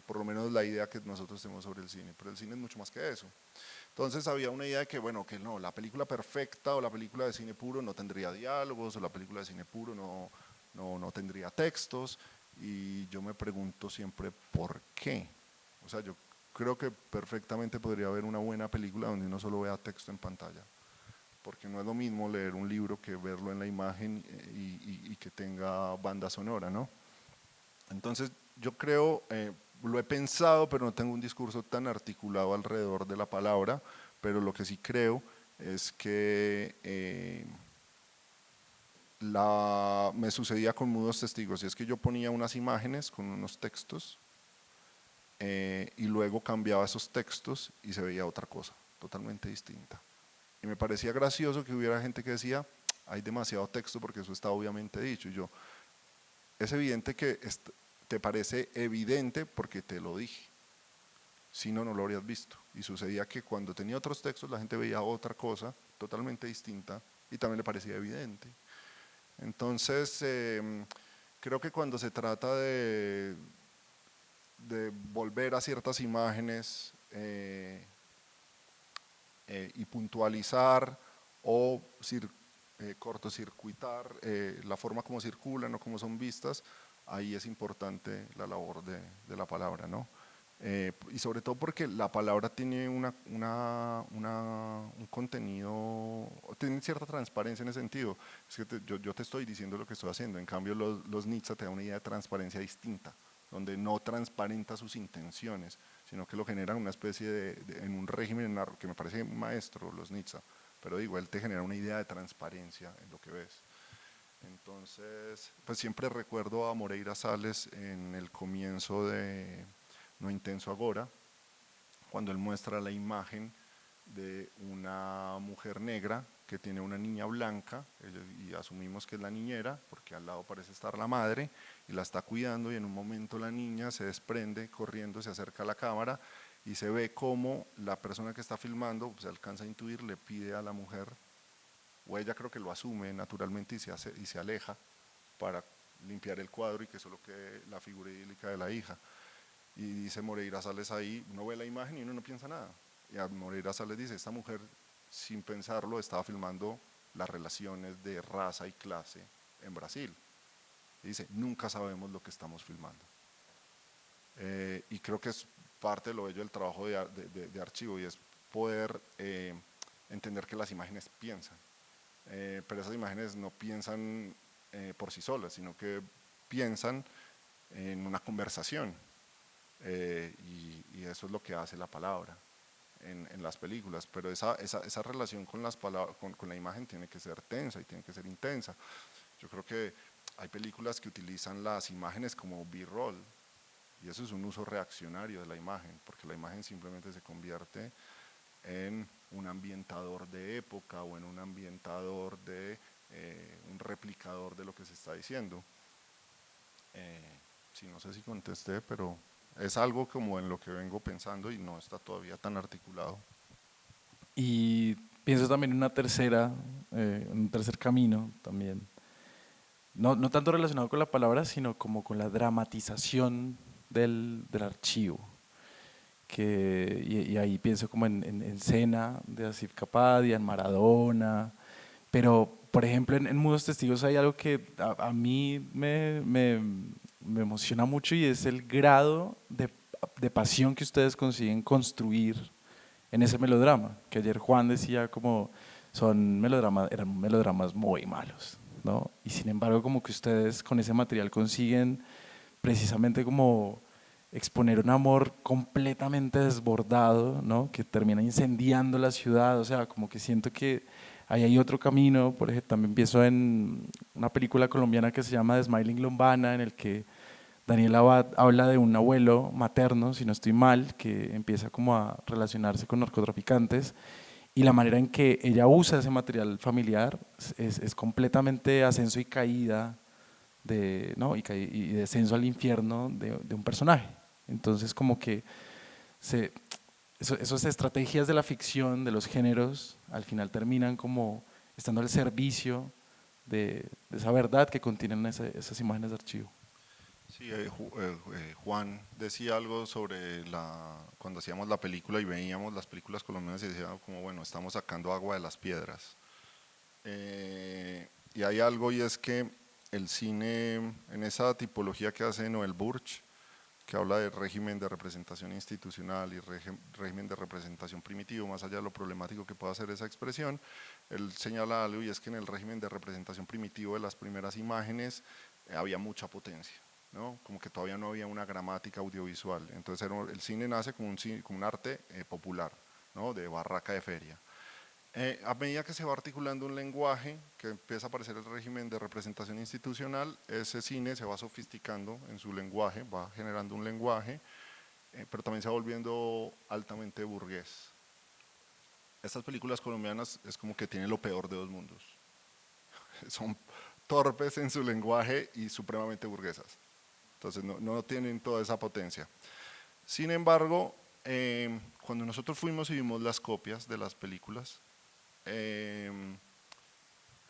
por lo menos la idea que nosotros tenemos sobre el cine. Pero el cine es mucho más que eso. Entonces había una idea de que, bueno, que no, la película perfecta o la película de cine puro no tendría diálogos, o la película de cine puro no tendría textos, y yo me pregunto siempre, ¿por qué? O sea, yo creo que perfectamente podría haber una buena película donde uno solo vea texto en pantalla, porque no es lo mismo leer un libro que verlo en la imagen y que tenga banda sonora, ¿no? Entonces, yo creo, lo he pensado, pero no tengo un discurso tan articulado alrededor de la palabra, pero lo que sí creo es que me sucedía con mudos testigos, y es que yo ponía unas imágenes con unos textos y luego cambiaba esos textos y se veía otra cosa, totalmente distinta. Y me parecía gracioso que hubiera gente que decía, hay demasiado texto porque eso está obviamente dicho, y yo, es evidente que te parece evidente porque te lo dije, si no, no lo habrías visto. Y sucedía que cuando tenía otros textos la gente veía otra cosa totalmente distinta y también le parecía evidente. Entonces, creo que cuando se trata de volver a ciertas imágenes y puntualizar o cortocircuitar la forma como circulan o como son vistas, ahí es importante la labor de la palabra, ¿no? Y sobre todo porque la palabra tiene un contenido, tiene cierta transparencia en ese sentido. Es que yo te estoy diciendo lo que estoy haciendo, en cambio los Nitsa te dan una idea de transparencia distinta, donde no transparenta sus intenciones, sino que lo generan una especie en un régimen que me parece maestro, los Nitsa, pero digo, él te genera una idea de transparencia en lo que ves. Entonces, pues siempre recuerdo a Moreira Sales en el comienzo de No Intenso Agora, cuando él muestra la imagen de una mujer negra que tiene una niña blanca, y asumimos que es la niñera, porque al lado parece estar la madre, y la está cuidando, y en un momento la niña se desprende corriendo, se acerca a la cámara, y se ve como la persona que está filmando, se alcanza a intuir, le pide a la mujer, o ella creo que lo asume naturalmente y se aleja para limpiar el cuadro y que solo quede la figura idílica de la hija. Y dice Moreira Sales ahí, uno ve la imagen y uno no piensa nada. Y a Moreira Sales dice, esta mujer sin pensarlo estaba filmando las relaciones de raza y clase en Brasil. Y dice, nunca sabemos lo que estamos filmando. Y creo que es parte de lo bello del trabajo de archivo y es poder entender que las imágenes piensan. Pero esas imágenes no piensan por sí solas, sino que piensan en una conversación. Y eso es lo que hace la palabra en las películas, pero esa relación con las palabras, con la imagen tiene que ser tensa y tiene que ser intensa. Yo creo que hay películas que utilizan las imágenes como B-roll y eso es un uso reaccionario de la imagen, porque la imagen simplemente se convierte en un ambientador de época o en un ambientador de un replicador de lo que se está diciendo. Sí, no sé si contesté, pero es algo como en lo que vengo pensando y no está todavía tan articulado. Y pienso también en un tercer camino también. No tanto relacionado con la palabra, sino como con la dramatización del archivo. Y ahí pienso como en Cena de Asif Kapadia, en Maradona, pero por ejemplo en Mudos Testigos hay algo que a mí me emociona mucho y es el grado de pasión que ustedes consiguen construir en ese melodrama, que ayer Juan decía como eran melodramas muy malos, ¿no? Y sin embargo como que ustedes con ese material consiguen precisamente como exponer un amor completamente desbordado, ¿no? Que termina incendiando la ciudad, o sea, como que siento que ahí hay otro camino. Por ejemplo, también pienso en una película colombiana que se llama The Smiling Lombana, en el que Daniel Abad habla de un abuelo materno, si no estoy mal, que empieza como a relacionarse con narcotraficantes y la manera en que ella usa ese material familiar es completamente ascenso y caída ¿no? y descenso al infierno de un personaje. Entonces como que esas estrategias de la ficción, de los géneros, al final terminan como estando al servicio de esa verdad que contienen esas imágenes de archivo. Sí, Juan decía algo sobre cuando hacíamos la película y veíamos las películas colombianas y decía como, bueno, estamos sacando agua de las piedras. Y hay algo y es que el cine, en esa tipología que hace Noel Burch, que habla de régimen de representación institucional y régimen de representación primitivo, más allá de lo problemático que pueda ser esa expresión, él señala algo y es que en el régimen de representación primitivo de las primeras imágenes había mucha potencia, ¿no? Como que todavía no había una gramática audiovisual, entonces el cine nace como un arte popular, ¿no? De barraca de feria. A medida que se va articulando un lenguaje, que empieza a aparecer el régimen de representación institucional, ese cine se va sofisticando en su lenguaje, va generando un lenguaje, pero también se va volviendo altamente burgués. Estas películas colombianas es como que tienen lo peor de dos mundos. Son torpes en su lenguaje y supremamente burguesas. Entonces no tienen toda esa potencia. Sin embargo, cuando nosotros fuimos y vimos las copias de las películas,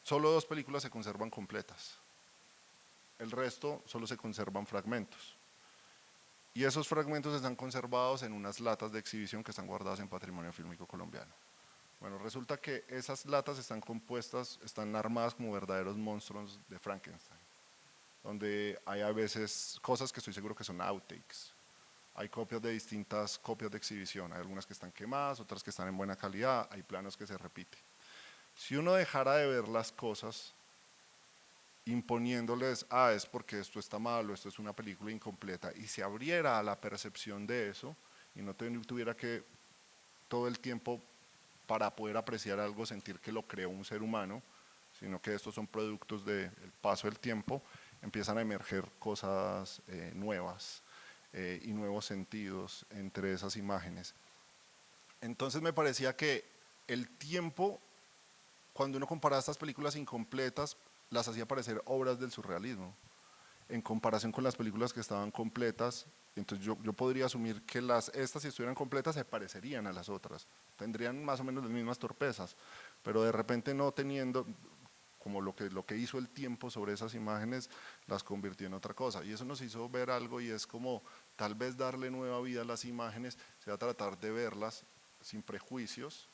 solo dos películas se conservan completas, el resto solo se conservan fragmentos. Y esos fragmentos están conservados en unas latas de exhibición que están guardadas en Patrimonio Fílmico Colombiano. Bueno, resulta que esas latas están armadas como verdaderos monstruos de Frankenstein, donde hay a veces cosas que estoy seguro que son outtakes, hay copias de distintas copias de exhibición, hay algunas que están quemadas, otras que están en buena calidad, hay planos que se repiten. Si uno dejara de ver las cosas imponiéndoles, es porque esto está malo, esto es una película incompleta, y se abriera a la percepción de eso, y no tuviera que todo el tiempo para poder apreciar algo sentir que lo creó un ser humano, sino que estos son productos del paso del tiempo, empiezan a emerger cosas nuevas y nuevos sentidos entre esas imágenes. Entonces me parecía que el tiempo, cuando uno comparaba estas películas incompletas, las hacía parecer obras del surrealismo, en comparación con las películas que estaban completas. Entonces yo podría asumir que estas, si estuvieran completas, se parecerían a las otras, tendrían más o menos las mismas torpezas, pero de repente no teniendo, como lo que hizo el tiempo sobre esas imágenes, las convirtió en otra cosa, y eso nos hizo ver algo, y es como tal vez darle nueva vida a las imágenes, se va a tratar de verlas sin prejuicios,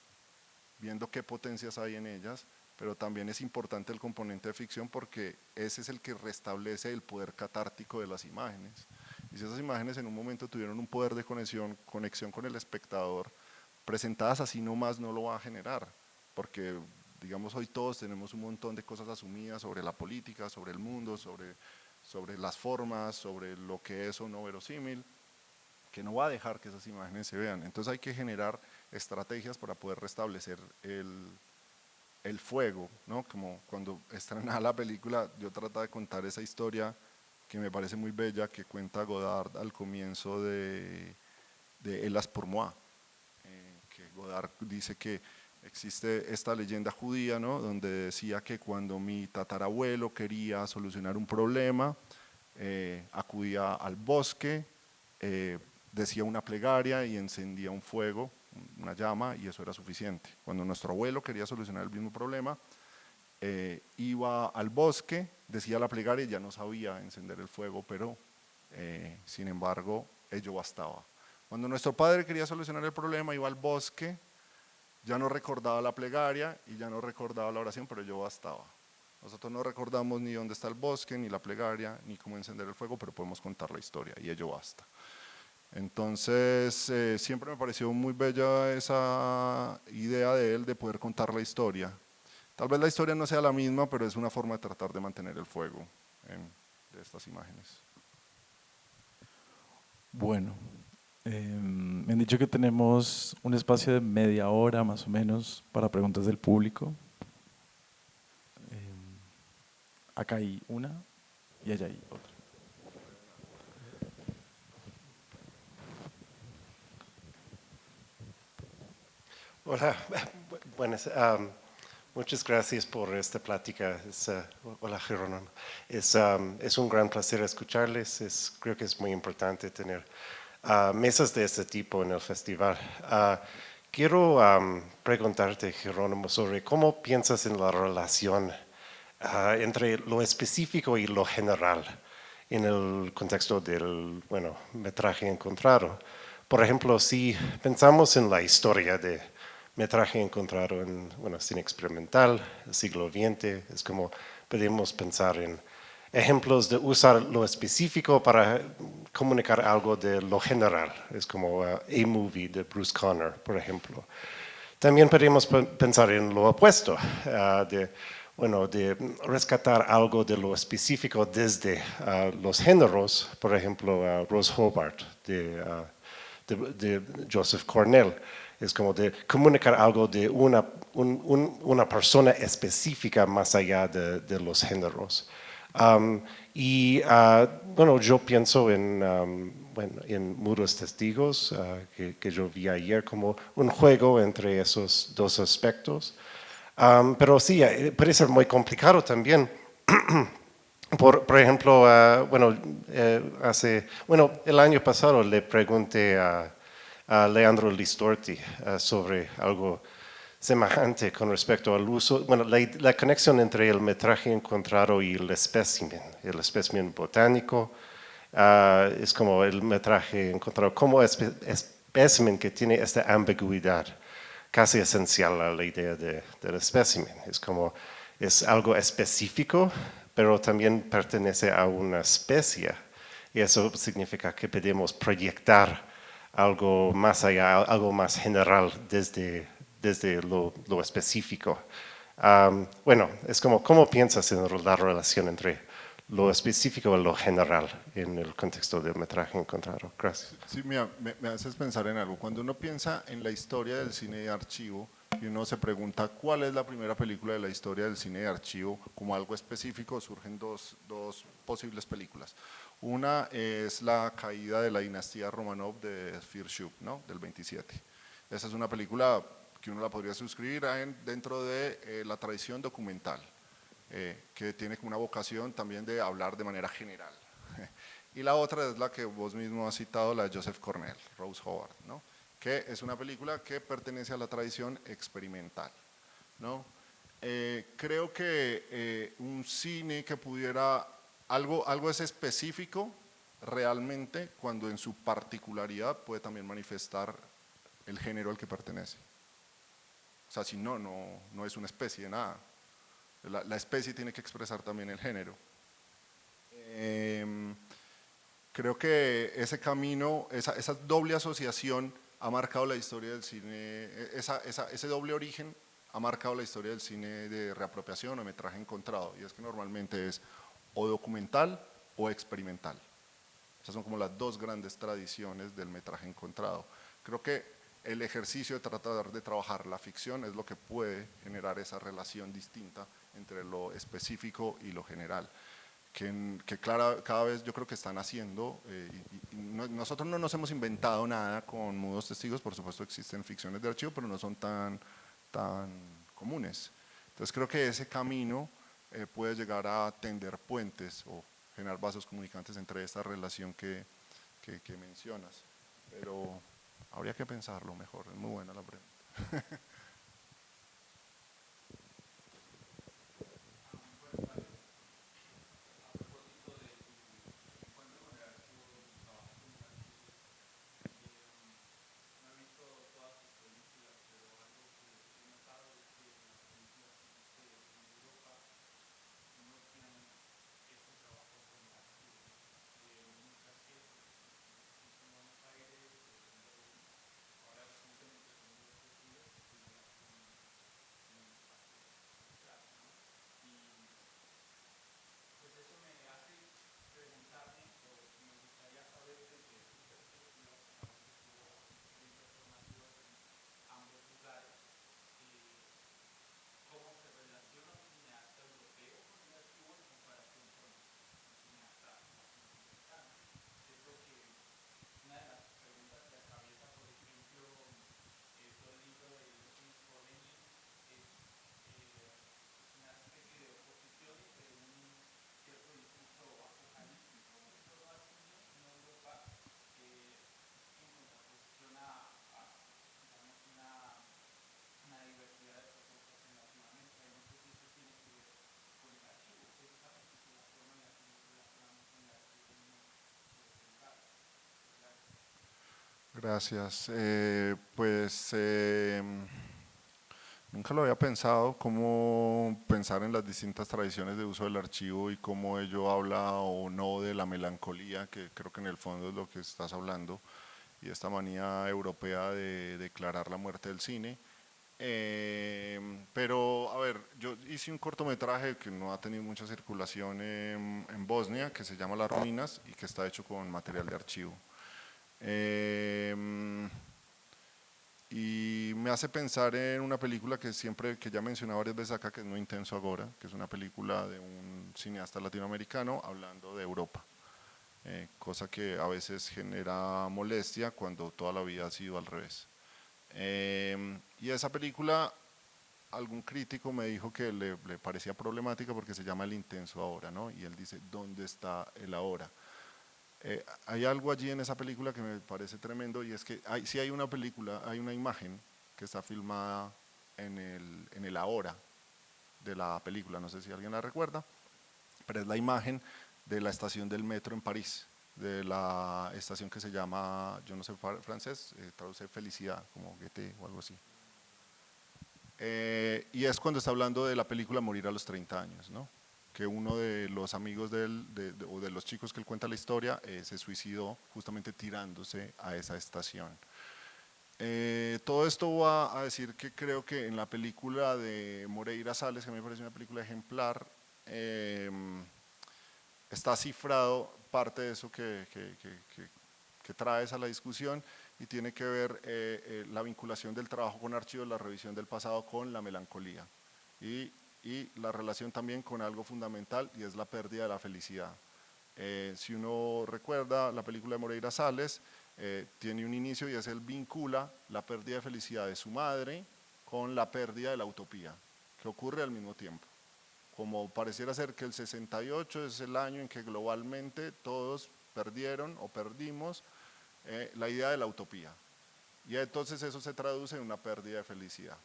viendo qué potencias hay en ellas, pero también es importante el componente de ficción porque ese es el que restablece el poder catártico de las imágenes. Y si esas imágenes en un momento tuvieron un poder de conexión con el espectador, presentadas así nomás no lo va a generar, porque digamos hoy todos tenemos un montón de cosas asumidas sobre la política, sobre el mundo, sobre las formas, sobre lo que es o no verosímil, que no va a dejar que esas imágenes se vean. Entonces hay que generar estrategias para poder restablecer el fuego, ¿no? Como cuando estrenaba la película, yo trataba de contar esa historia que me parece muy bella, que cuenta Godard al comienzo de Hélas pour moi, que Godard dice que existe esta leyenda judía, ¿no? Donde decía que cuando mi tatarabuelo quería solucionar un problema, acudía al bosque, decía una plegaria y encendía un fuego, una llama, y eso era suficiente. Cuando nuestro abuelo quería solucionar el mismo problema, iba al bosque, decía la plegaria y ya no sabía encender el fuego, pero sin embargo ello bastaba. Cuando nuestro padre quería solucionar el problema, iba al bosque, ya no recordaba la plegaria y ya no recordaba la oración, pero ello bastaba. Nosotros no recordamos ni dónde está el bosque, ni la plegaria, ni cómo encender el fuego, pero podemos contar la historia y ello basta. Entonces, siempre me pareció muy bella esa idea de él de poder contar la historia. Tal vez la historia no sea la misma, pero es una forma de tratar de mantener el fuego de estas imágenes. Bueno, me han dicho que tenemos un espacio de media hora más o menos para preguntas del público. Acá hay una y allá hay otra. Hola, buenas. Muchas gracias por esta plática. Hola, Jerónimo. Es un gran placer escucharles. Creo que es muy importante tener mesas de este tipo en el festival. Quiero preguntarte, Jerónimo, sobre cómo piensas en la relación entre lo específico y lo general en el contexto del metraje encontrado. Por ejemplo, si pensamos en la historia de metraje encontrado en cine experimental, el siglo XX, es como podemos pensar en ejemplos de usar lo específico para comunicar algo de lo general, es como A-Movie de Bruce Conner, por ejemplo. También podemos pensar en lo opuesto, de rescatar algo de lo específico desde los géneros, por ejemplo, Rose Hobart de Joseph Cornell. Es como de comunicar algo de una persona específica más allá de los géneros. Yo pienso en Mudos Testigos, que yo vi ayer, como un juego entre esos dos aspectos. Pero sí, puede ser muy complicado también. Por ejemplo, el año pasado le pregunté a Leandro Listorti sobre algo semejante con respecto al uso, la conexión entre el metraje encontrado y el espécimen botánico. Es como el metraje encontrado como espécimen que tiene esta ambigüedad casi esencial a la idea del espécimen. Es algo específico, pero también pertenece a una especie. Y eso significa que podemos proyectar algo más allá, algo más general desde lo específico. Bueno, es como, ¿cómo piensas en la relación entre lo específico y lo general en el contexto del metraje encontrado? Gracias. Sí, mira, me haces pensar en algo. Cuando uno piensa en la historia del cine de archivo y uno se pregunta cuál es la primera película de la historia del cine de archivo como algo específico, surgen dos posibles películas. Una es la caída de la dinastía Romanov de Firshub, ¿no? Del 27. Esa es una película que uno la podría suscribir dentro de la tradición documental, que tiene como una vocación también de hablar de manera general. Y la otra es la que vos mismo has citado, la de Joseph Cornell, Rose Howard, ¿no? Que es una película que pertenece a la tradición experimental, ¿no? Creo que un cine que pudiera, algo es específico realmente cuando en su particularidad puede también manifestar el género al que pertenece. O sea, si no es una especie de nada. La especie tiene que expresar también el género. Creo que ese camino, esa doble asociación ha marcado la historia del cine, ese doble origen ha marcado la historia del cine de reapropiación o metraje encontrado, y es que normalmente es o documental o experimental. Esas son como las dos grandes tradiciones del metraje encontrado. Creo que el ejercicio de tratar de trabajar la ficción es lo que puede generar esa relación distinta entre lo específico y lo general. Que cada vez yo creo que están haciendo, nosotros no nos hemos inventado nada con Mudos Testigos, por supuesto existen ficciones de archivo, pero no son tan comunes. Entonces creo que ese camino puede llegar a tender puentes o generar vasos comunicantes entre esta relación que mencionas, pero habría que pensarlo mejor, es muy buena la pregunta. Gracias. Nunca lo había pensado, cómo pensar en las distintas tradiciones de uso del archivo y cómo ello habla o no de la melancolía, que creo que en el fondo es lo que estás hablando, y esta manía europea de declarar la muerte del cine. Pero, a ver, yo hice un cortometraje que no ha tenido mucha circulación en Bosnia, que se llama Las Ruinas y que está hecho con material de archivo. Y me hace pensar en una película que que ya he mencionado varias veces acá, que es No Intenso Agora, que es una película de un cineasta latinoamericano hablando de Europa, cosa que a veces genera molestia cuando toda la vida ha sido al revés. Y esa película, algún crítico me dijo que le parecía problemática porque se llama El Intenso Ahora, ¿no? Y él dice, ¿dónde está el ahora? Hay algo allí en esa película que me parece tremendo, y es que sí hay una película, hay una imagen que está filmada en el ahora de la película, no sé si alguien la recuerda, pero es la imagen de la estación del metro en París, de la estación que se llama, yo no sé francés, traduce felicidad, como Goethe o algo así. Y es cuando está hablando de la película Morir a los 30 años, ¿no? que uno de los amigos de él, o de los chicos que él cuenta la historia, se suicidó justamente tirándose a esa estación. Todo esto va a decir que creo que en la película de Moreira Sales, que a mí me parece una película ejemplar, está cifrado parte de eso que traes a la discusión, y tiene que ver la vinculación del trabajo con archivos, la revisión del pasado con la melancolía, y la relación también con algo fundamental, y es la pérdida de la felicidad. Si uno recuerda la película de Moreira Sales, tiene un inicio y es él vincula la pérdida de felicidad de su madre con la pérdida de la utopía, que ocurre al mismo tiempo. Como pareciera ser que el 68 es el año en que globalmente todos perdieron o perdimos la idea de la utopía, y entonces eso se traduce en una pérdida de felicidad.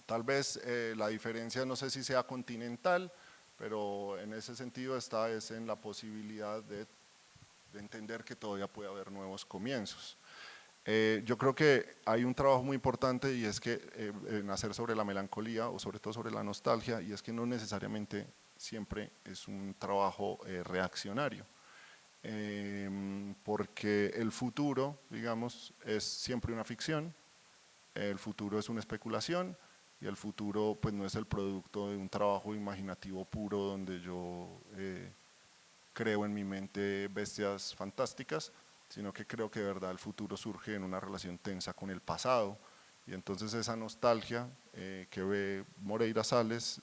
Tal vez la diferencia no sé si sea continental, pero en ese sentido está es en la posibilidad de entender que todavía puede haber nuevos comienzos. Yo creo que hay un trabajo muy importante, y es que en hacer sobre la melancolía, o sobre todo sobre la nostalgia, y es que no necesariamente siempre es un trabajo reaccionario, porque el futuro, digamos, es siempre una ficción, el futuro es una especulación, y el futuro pues no es el producto de un trabajo imaginativo puro donde yo creo en mi mente bestias fantásticas, sino que creo que de verdad el futuro surge en una relación tensa con el pasado, y entonces esa nostalgia que ve Moreira Sales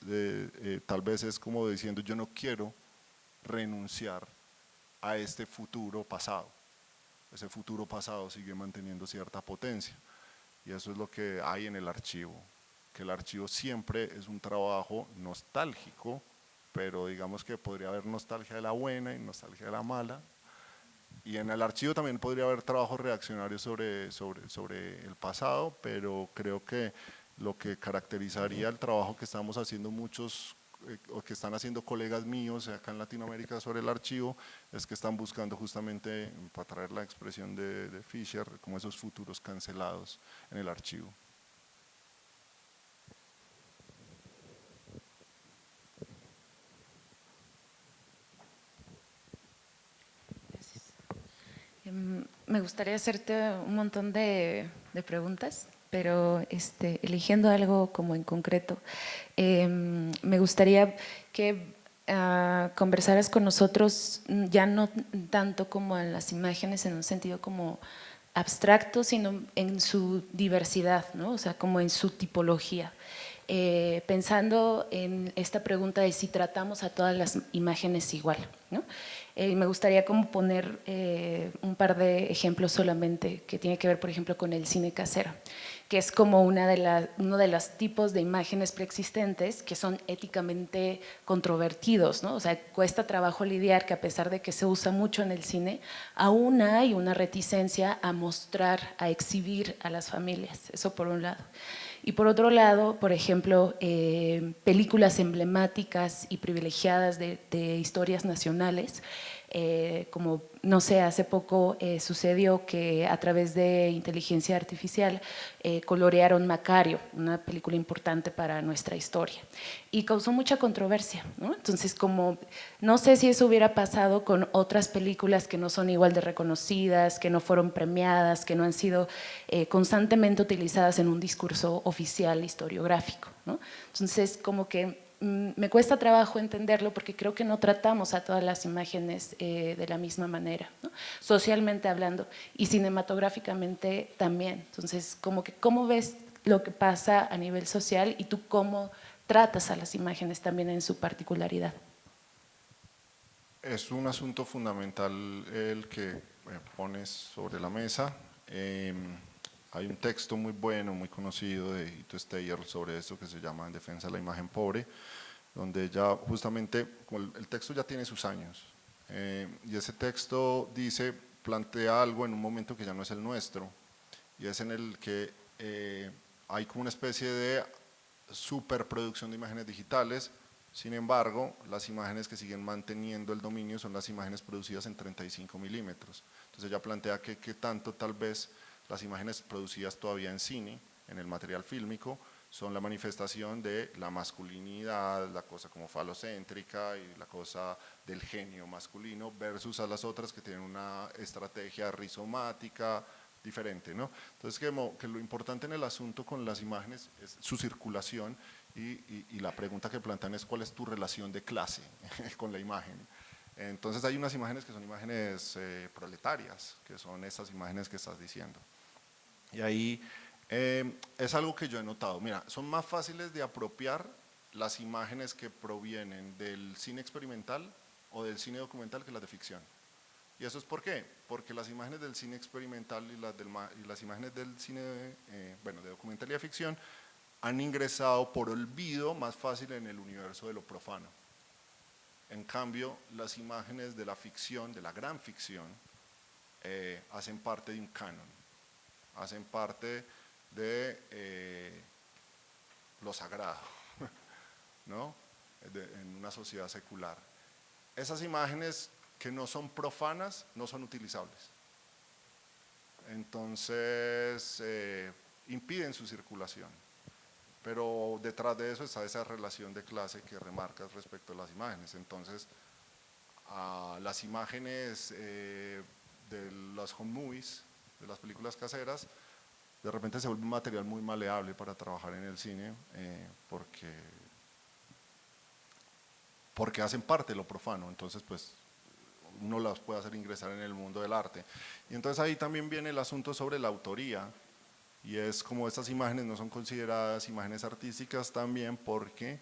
tal vez es como diciendo yo no quiero renunciar a este futuro pasado. Ese futuro pasado sigue manteniendo cierta potencia, y eso es lo que hay en el archivo, que el archivo siempre es un trabajo nostálgico, pero digamos que podría haber nostalgia de la buena y nostalgia de la mala, y en el archivo también podría haber trabajos reaccionarios sobre el pasado, pero creo que lo que caracterizaría el trabajo que estamos haciendo muchos o que están haciendo colegas míos acá en Latinoamérica sobre el archivo, es que están buscando justamente, para traer la expresión de Fisher, como esos futuros cancelados en el archivo. Me gustaría hacerte un montón de preguntas, pero eligiendo algo como en concreto, me gustaría que conversaras con nosotros ya no tanto como en las imágenes en un sentido como abstracto, sino en su diversidad, ¿no? O sea, como en su tipología. Pensando en esta pregunta de si tratamos a todas las imágenes igual, ¿no? Me gustaría como poner un par de ejemplos solamente que tiene que ver, por ejemplo, con el cine casero, que es como uno de los tipos de imágenes preexistentes que son éticamente controvertidos, ¿no? O sea, cuesta trabajo lidiar que a pesar de que se usa mucho en el cine, aún hay una reticencia a mostrar, a exhibir a las familias, eso por un lado. Y por otro lado, por ejemplo, películas emblemáticas y privilegiadas de historias nacionales, como, no sé, hace poco sucedió que a través de inteligencia artificial colorearon Macario, una película importante para nuestra historia, y causó mucha controversia, ¿no? Entonces, como no sé si eso hubiera pasado con otras películas que no son igual de reconocidas, que no fueron premiadas, que no han sido constantemente utilizadas en un discurso oficial historiográfico, ¿no? Entonces, como que me cuesta trabajo entenderlo porque creo que no tratamos a todas las imágenes de la misma manera, ¿no? Socialmente hablando y cinematográficamente también. Entonces, como que cómo ves lo que pasa a nivel social y tú cómo tratas a las imágenes también en su particularidad. Es un asunto fundamental el que pones sobre la mesa. Hay un texto muy bueno, muy conocido de Ito Steyer sobre esto que se llama En defensa de la imagen pobre, donde ya justamente, el texto ya tiene sus años, y ese texto dice, plantea algo en un momento que ya no es el nuestro, y es en el que hay como una especie de superproducción de imágenes digitales. Sin embargo, las imágenes que siguen manteniendo el dominio son las imágenes producidas en 35 milímetros. Entonces ella plantea que tanto tal vez las imágenes producidas todavía en cine, en el material fílmico, son la manifestación de la masculinidad, la cosa como falocéntrica y la cosa del genio masculino versus a las otras que tienen una estrategia rizomática diferente, ¿no? Entonces que lo importante en el asunto con las imágenes es su circulación y la pregunta que plantean es cuál es tu relación de clase con la imagen. Entonces hay unas imágenes que son imágenes proletarias, que son esas imágenes que estás diciendo. Y ahí es algo que yo he notado. Mira, son más fáciles de apropiar las imágenes que provienen del cine experimental o del cine documental que las de ficción. ¿Y eso es por qué? Porque las imágenes del cine experimental y las imágenes del cine, bueno, de documental y de ficción, han ingresado por olvido más fácil en el universo de lo profano. En cambio, las imágenes de la ficción, de la gran ficción, hacen parte de un canon, hacen parte de lo sagrado, ¿no? En una sociedad secular. Esas imágenes que no son profanas no son utilizables. Entonces, impiden su circulación. Pero detrás de eso está esa relación de clase que remarcas respecto a las imágenes. Entonces, las imágenes de las home movies, de las películas caseras, de repente se vuelve un material muy maleable para trabajar en el cine porque hacen parte de lo profano. Entonces, pues, uno las puede hacer ingresar en el mundo del arte. Y entonces ahí también viene el asunto sobre la autoría, y es como estas imágenes no son consideradas imágenes artísticas también porque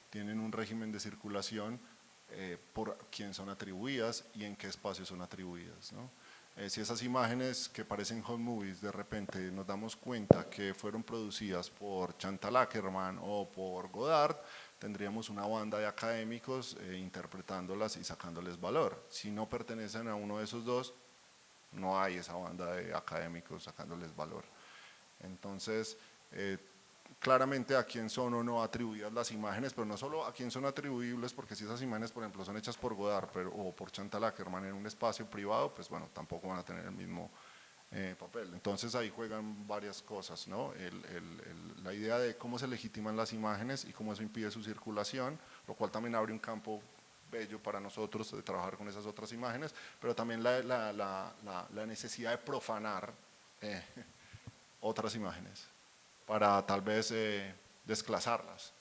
tienen un régimen de circulación por quién son atribuidas y en qué espacios son atribuidas, ¿no? Si esas imágenes que parecen home movies de repente nos damos cuenta que fueron producidas por Chantal Akerman o por Godard, tendríamos una banda de académicos interpretándolas y sacándoles valor. Si no pertenecen a uno de esos dos, no hay esa banda de académicos sacándoles valor. Entonces, claramente a quién son o no atribuidas las imágenes, pero no solo a quién son atribuibles, porque si esas imágenes, por ejemplo, son hechas por Godard o por Chantal Akerman en un espacio privado, pues bueno, tampoco van a tener el mismo papel. Entonces ahí juegan varias cosas, ¿no? La idea de cómo se legitiman las imágenes y cómo eso impide su circulación, lo cual también abre un campo bello para nosotros de trabajar con esas otras imágenes, pero también la necesidad de profanar otras imágenes para tal vez desclasarlas.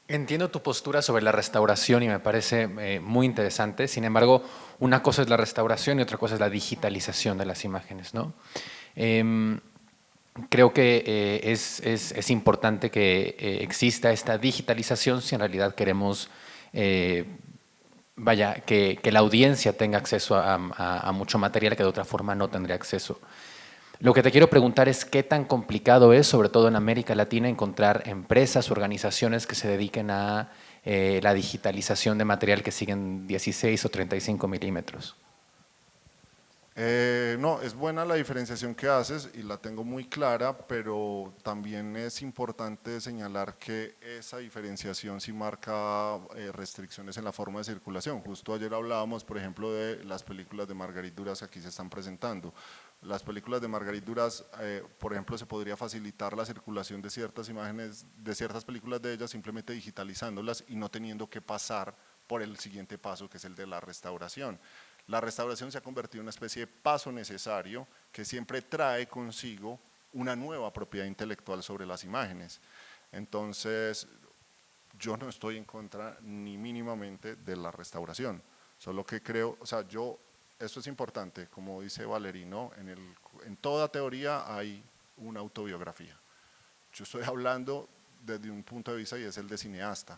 Entiendo tu postura sobre la restauración y me parece muy interesante. Sin embargo, una cosa es la restauración y otra cosa es la digitalización de las imágenes, ¿no? Creo que es importante que exista esta digitalización si en realidad queremos que la audiencia tenga acceso a mucho material que de otra forma no tendría acceso. Lo que te quiero preguntar es qué tan complicado es, sobre todo en América Latina, encontrar empresas, organizaciones que se dediquen a la digitalización de material que siguen 16 o 35 milímetros. No, es buena la diferenciación que haces y la tengo muy clara, pero también es importante señalar que esa diferenciación sí marca restricciones en la forma de circulación. Justo ayer hablábamos, por ejemplo, de las películas de Marguerite Duras que aquí se están presentando. Las películas de Marguerite Duras, por ejemplo, se podría facilitar la circulación de ciertas imágenes, de ciertas películas de ellas, simplemente digitalizándolas y no teniendo que pasar por el siguiente paso, que es el de la restauración. La restauración se ha convertido en una especie de paso necesario que siempre trae consigo una nueva propiedad intelectual sobre las imágenes. Entonces, yo no estoy en contra ni mínimamente de la restauración, solo que creo, o sea, esto es importante, como dice Valerino, en toda teoría hay una autobiografía. Yo estoy hablando desde un punto de vista y es el de cineasta,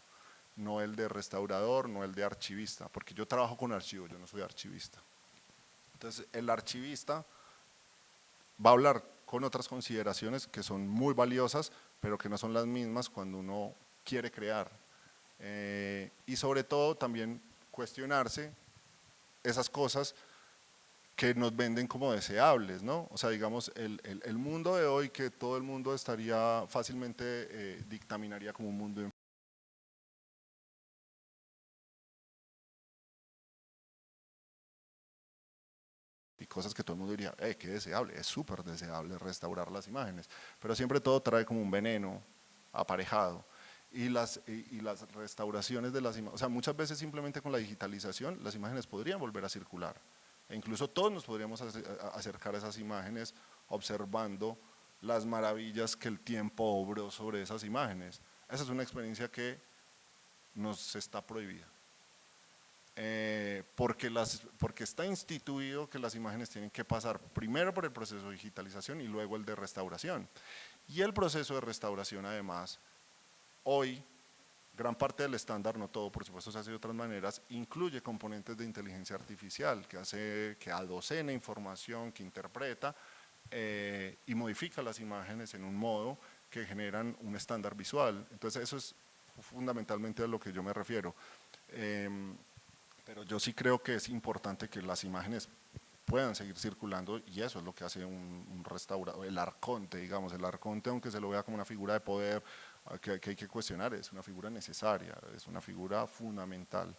no el de restaurador, no el de archivista, porque yo trabajo con archivos, yo no soy archivista. Entonces, el archivista va a hablar con otras consideraciones que son muy valiosas, pero que no son las mismas cuando uno quiere crear. Y sobre todo también cuestionarse esas cosas que nos venden como deseables, ¿no? O sea, digamos, el mundo de hoy que todo el mundo estaría fácilmente dictaminaría como un mundo y cosas que todo el mundo diría, qué deseable, es súper deseable restaurar las imágenes, pero siempre todo trae como un veneno aparejado. Y las restauraciones de las imágenes, o sea, muchas veces simplemente con la digitalización las imágenes podrían volver a circular, e incluso todos nos podríamos acercar a esas imágenes observando las maravillas que el tiempo obró sobre esas imágenes. Esa es una experiencia que nos está prohibida. Porque está instituido que las imágenes tienen que pasar primero por el proceso de digitalización y luego el de restauración. Y el proceso de restauración, además, hoy, gran parte del estándar, no todo, por supuesto se hace de otras maneras, incluye componentes de inteligencia artificial que adocena información, que interpreta y modifica las imágenes en un modo que generan un estándar visual. Entonces eso es fundamentalmente a lo que yo me refiero. Pero yo sí creo que es importante que las imágenes puedan seguir circulando y eso es lo que hace un restaurador, el arconte, digamos, el arconte, aunque se lo vea como una figura de poder que hay que cuestionar, es una figura necesaria, es una figura fundamental.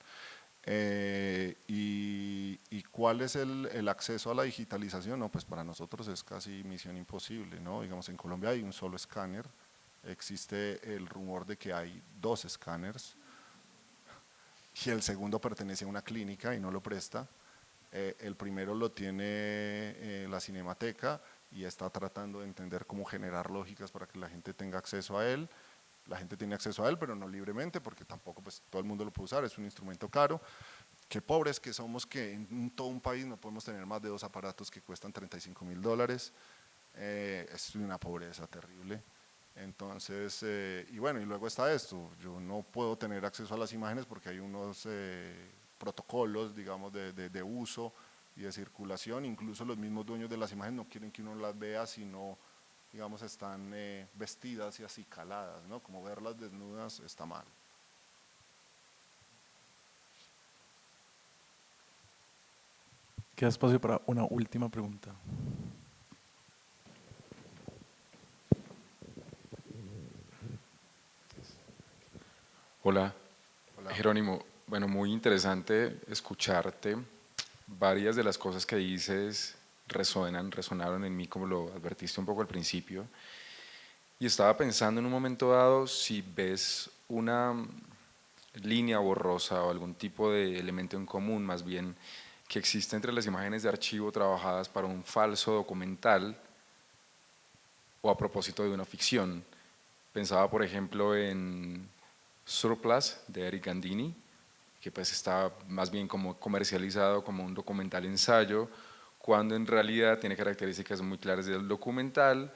¿Y cuál es el acceso a la digitalización? No, pues para nosotros es casi misión imposible, ¿no? Digamos, en Colombia hay un solo escáner, existe el rumor de que hay 2 escáneres, y el segundo pertenece a una clínica y no lo presta. El primero lo tiene la Cinemateca y está tratando de entender cómo generar lógicas para que la gente tenga acceso a él. La gente tiene acceso a él, pero no libremente, porque tampoco pues, todo el mundo lo puede usar, es un instrumento caro. Qué pobres que somos que en todo un país no podemos tener más de 2 aparatos que cuestan $35.000. Es una pobreza terrible. Entonces, y bueno, y luego está esto, yo no puedo tener acceso a las imágenes porque hay unos protocolos, digamos, de uso y de circulación, incluso los mismos dueños de las imágenes no quieren que uno las vea, sino, digamos, están vestidas y así caladas, ¿no? Como verlas desnudas está mal. Queda espacio para una última pregunta. Hola. Hola. Jerónimo, bueno, muy interesante escucharte. Varias de las cosas que dices resonaron en mí como lo advertiste un poco al principio. Y estaba pensando en un momento dado si ves una línea borrosa o algún tipo de elemento en común más bien que existe entre las imágenes de archivo trabajadas para un falso documental o a propósito de una ficción. Pensaba, por ejemplo, en Surplus de Eric Gandini, que pues está más bien como comercializado como un documental ensayo, cuando en realidad tiene características muy claras del documental,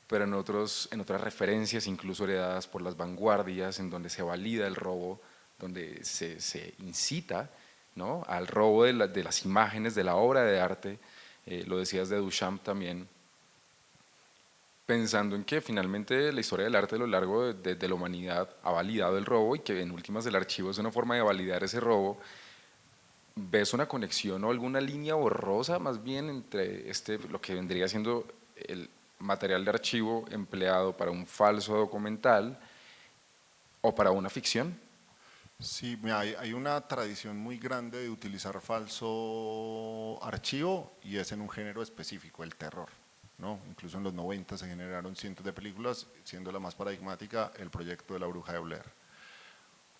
pero en otras referencias, incluso heredadas por las vanguardias, en donde se valida el robo, donde se incita, ¿no?, al robo de las imágenes, de la obra de arte, lo decías de Duchamp también, pensando en que finalmente la historia del arte a lo largo de la humanidad ha validado el robo y que en últimas el archivo es una forma de validar ese robo. ¿Ves una conexión o alguna línea borrosa más bien entre lo que vendría siendo el material de archivo empleado para un falso documental o para una ficción? Sí, mira, hay una tradición muy grande de utilizar falso archivo y es en un género específico, el terror, ¿no? Incluso en los 90 se generaron cientos de películas, siendo la más paradigmática el proyecto de La Bruja de Blair.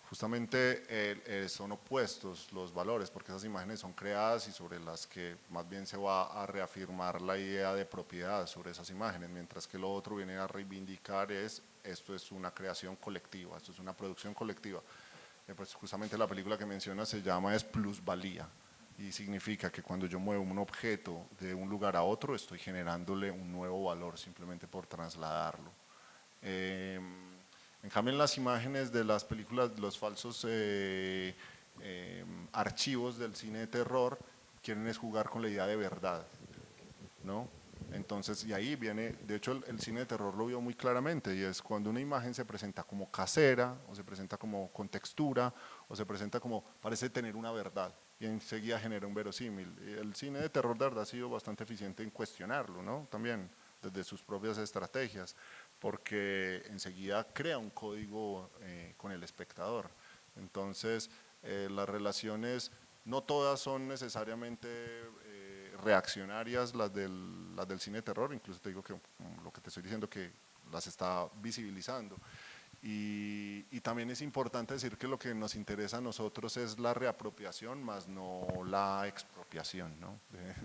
Justamente son opuestos los valores, porque esas imágenes son creadas y sobre las que más bien se va a reafirmar la idea de propiedad sobre esas imágenes, mientras que lo otro viene a reivindicar esto es una creación colectiva, esto es una producción colectiva. Pues justamente la película que menciona se llama es plusvalía y significa que cuando yo muevo un objeto de un lugar a otro estoy generándole un nuevo valor simplemente por trasladarlo. En cambio en las imágenes de las películas, los falsos archivos del cine de terror quieren es jugar con la idea de verdad, ¿no? Entonces, y ahí viene, de hecho el cine de terror lo vio muy claramente, y es cuando una imagen se presenta como casera, o se presenta como con textura, o se presenta como parece tener una verdad, y enseguida genera un verosímil. Y el cine de terror de verdad ha sido bastante eficiente en cuestionarlo, ¿no? También, desde sus propias estrategias, porque enseguida crea un código con el espectador. Entonces, las relaciones no todas son necesariamente reaccionarias las del cine de terror, incluso te digo que lo que te estoy diciendo que las está visibilizando. Y también es importante decir que lo que nos interesa a nosotros es la reapropiación, más no la expropiación, ¿no?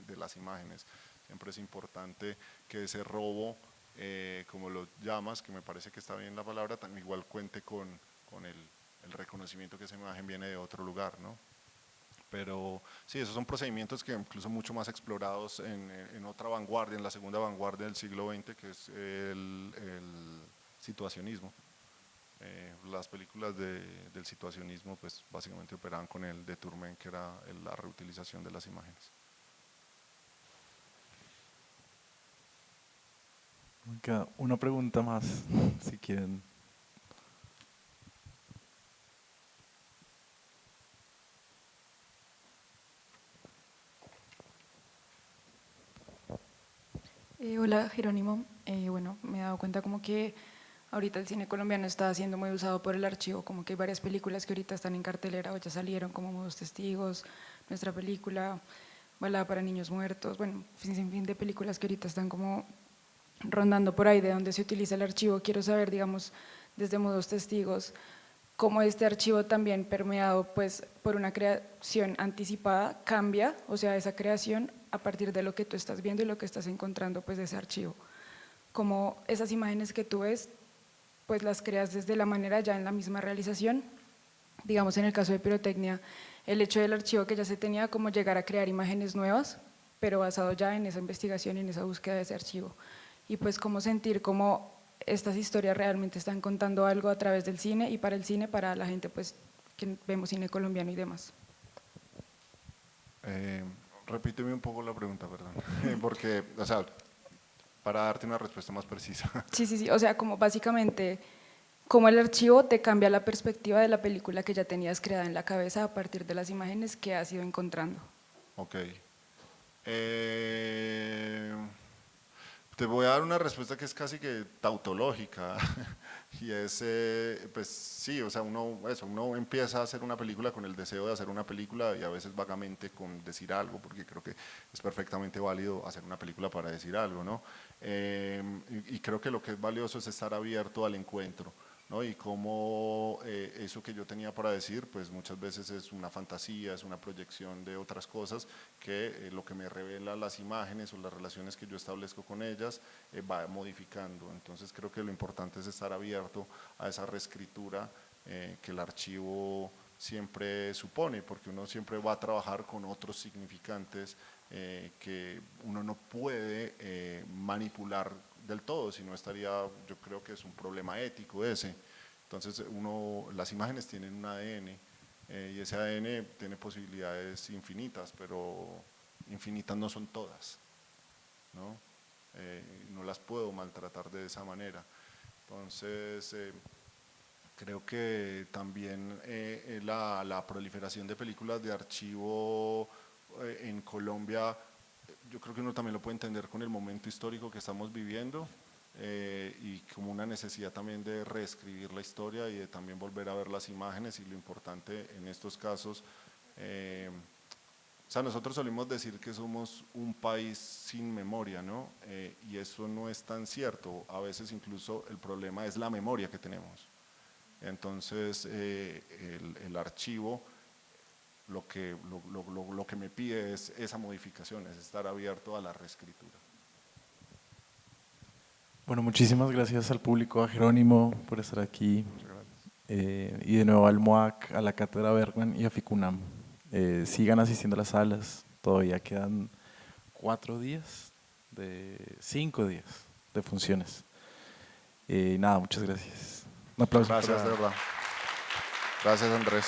de las imágenes. Siempre es importante que ese robo, como lo llamas, que me parece que está bien la palabra, también igual cuente con el reconocimiento que esa imagen viene de otro lugar, ¿no? Pero sí, esos son procedimientos que incluso mucho más explorados en otra vanguardia, en la segunda vanguardia del siglo XX, que es el situacionismo. Las películas del situacionismo pues básicamente operaban con el détournement, que era la reutilización de las imágenes. Me queda una pregunta más, si quieren. Hola Jerónimo, bueno, me he dado cuenta como que ahorita el cine colombiano está siendo muy usado por el archivo, como que hay varias películas que ahorita están en cartelera o ya salieron, como Mudos Testigos, nuestra película, Balada para Niños Muertos, bueno, sin fin de películas que ahorita están como rondando por ahí de donde se utiliza el archivo. Quiero saber, digamos, desde Mudos Testigos, cómo este archivo también permeado pues por una creación anticipada cambia, o sea, esa creación a partir de lo que tú estás viendo y lo que estás encontrando pues de ese archivo. Como esas imágenes que tú ves, pues las creas desde la manera ya en la misma realización. Digamos, en el caso de pirotecnia, el hecho del archivo que ya se tenía, como llegar a crear imágenes nuevas, pero basado ya en esa investigación y en esa búsqueda de ese archivo. Y pues cómo sentir cómo estas historias realmente están contando algo a través del cine y para el cine, para la gente pues que vemos cine colombiano y demás. Repíteme un poco la pregunta, perdón, porque, o sea, para darte una respuesta más precisa. Sí, o sea, como básicamente, cómo el archivo te cambia la perspectiva de la película que ya tenías creada en la cabeza a partir de las imágenes que has ido encontrando. Ok. Te voy a dar una respuesta que es casi que tautológica, y es, pues sí, o sea, uno empieza a hacer una película con el deseo de hacer una película y a veces vagamente con decir algo, porque creo que es perfectamente válido hacer una película para decir algo, ¿no? Y creo que lo que es valioso es estar abierto al encuentro, ¿no? Y cómo eso que yo tenía para decir, pues muchas veces es una fantasía, es una proyección de otras cosas que lo que me revela las imágenes o las relaciones que yo establezco con ellas va modificando. Entonces creo que lo importante es estar abierto a esa reescritura que el archivo siempre supone, porque uno siempre va a trabajar con otros significantes que uno no puede manipular del todo, si no estaría, yo creo que es un problema ético ese. Entonces las imágenes tienen un ADN y ese ADN tiene posibilidades infinitas, pero infinitas no son todas, ¿no? No las puedo maltratar de esa manera. Entonces creo que también la proliferación de películas de archivo en Colombia, yo creo que uno también lo puede entender con el momento histórico que estamos viviendo y como una necesidad también de reescribir la historia y de también volver a ver las imágenes, y lo importante en estos casos, o sea, nosotros solemos decir que somos un país sin memoria, ¿no? Y eso no es tan cierto. A veces incluso el problema es la memoria que tenemos. Entonces el archivo lo que me pide es esa modificación, es estar abierto a la reescritura. Bueno, muchísimas gracias al público, a Jerónimo por estar aquí, y de nuevo al MOAC, a la Cátedra Bergman y a FICUNAM. Sigan asistiendo a las salas, todavía quedan 5 días de funciones. Nada, muchas gracias. Un aplauso. Gracias, de verdad. Gracias, Andrés.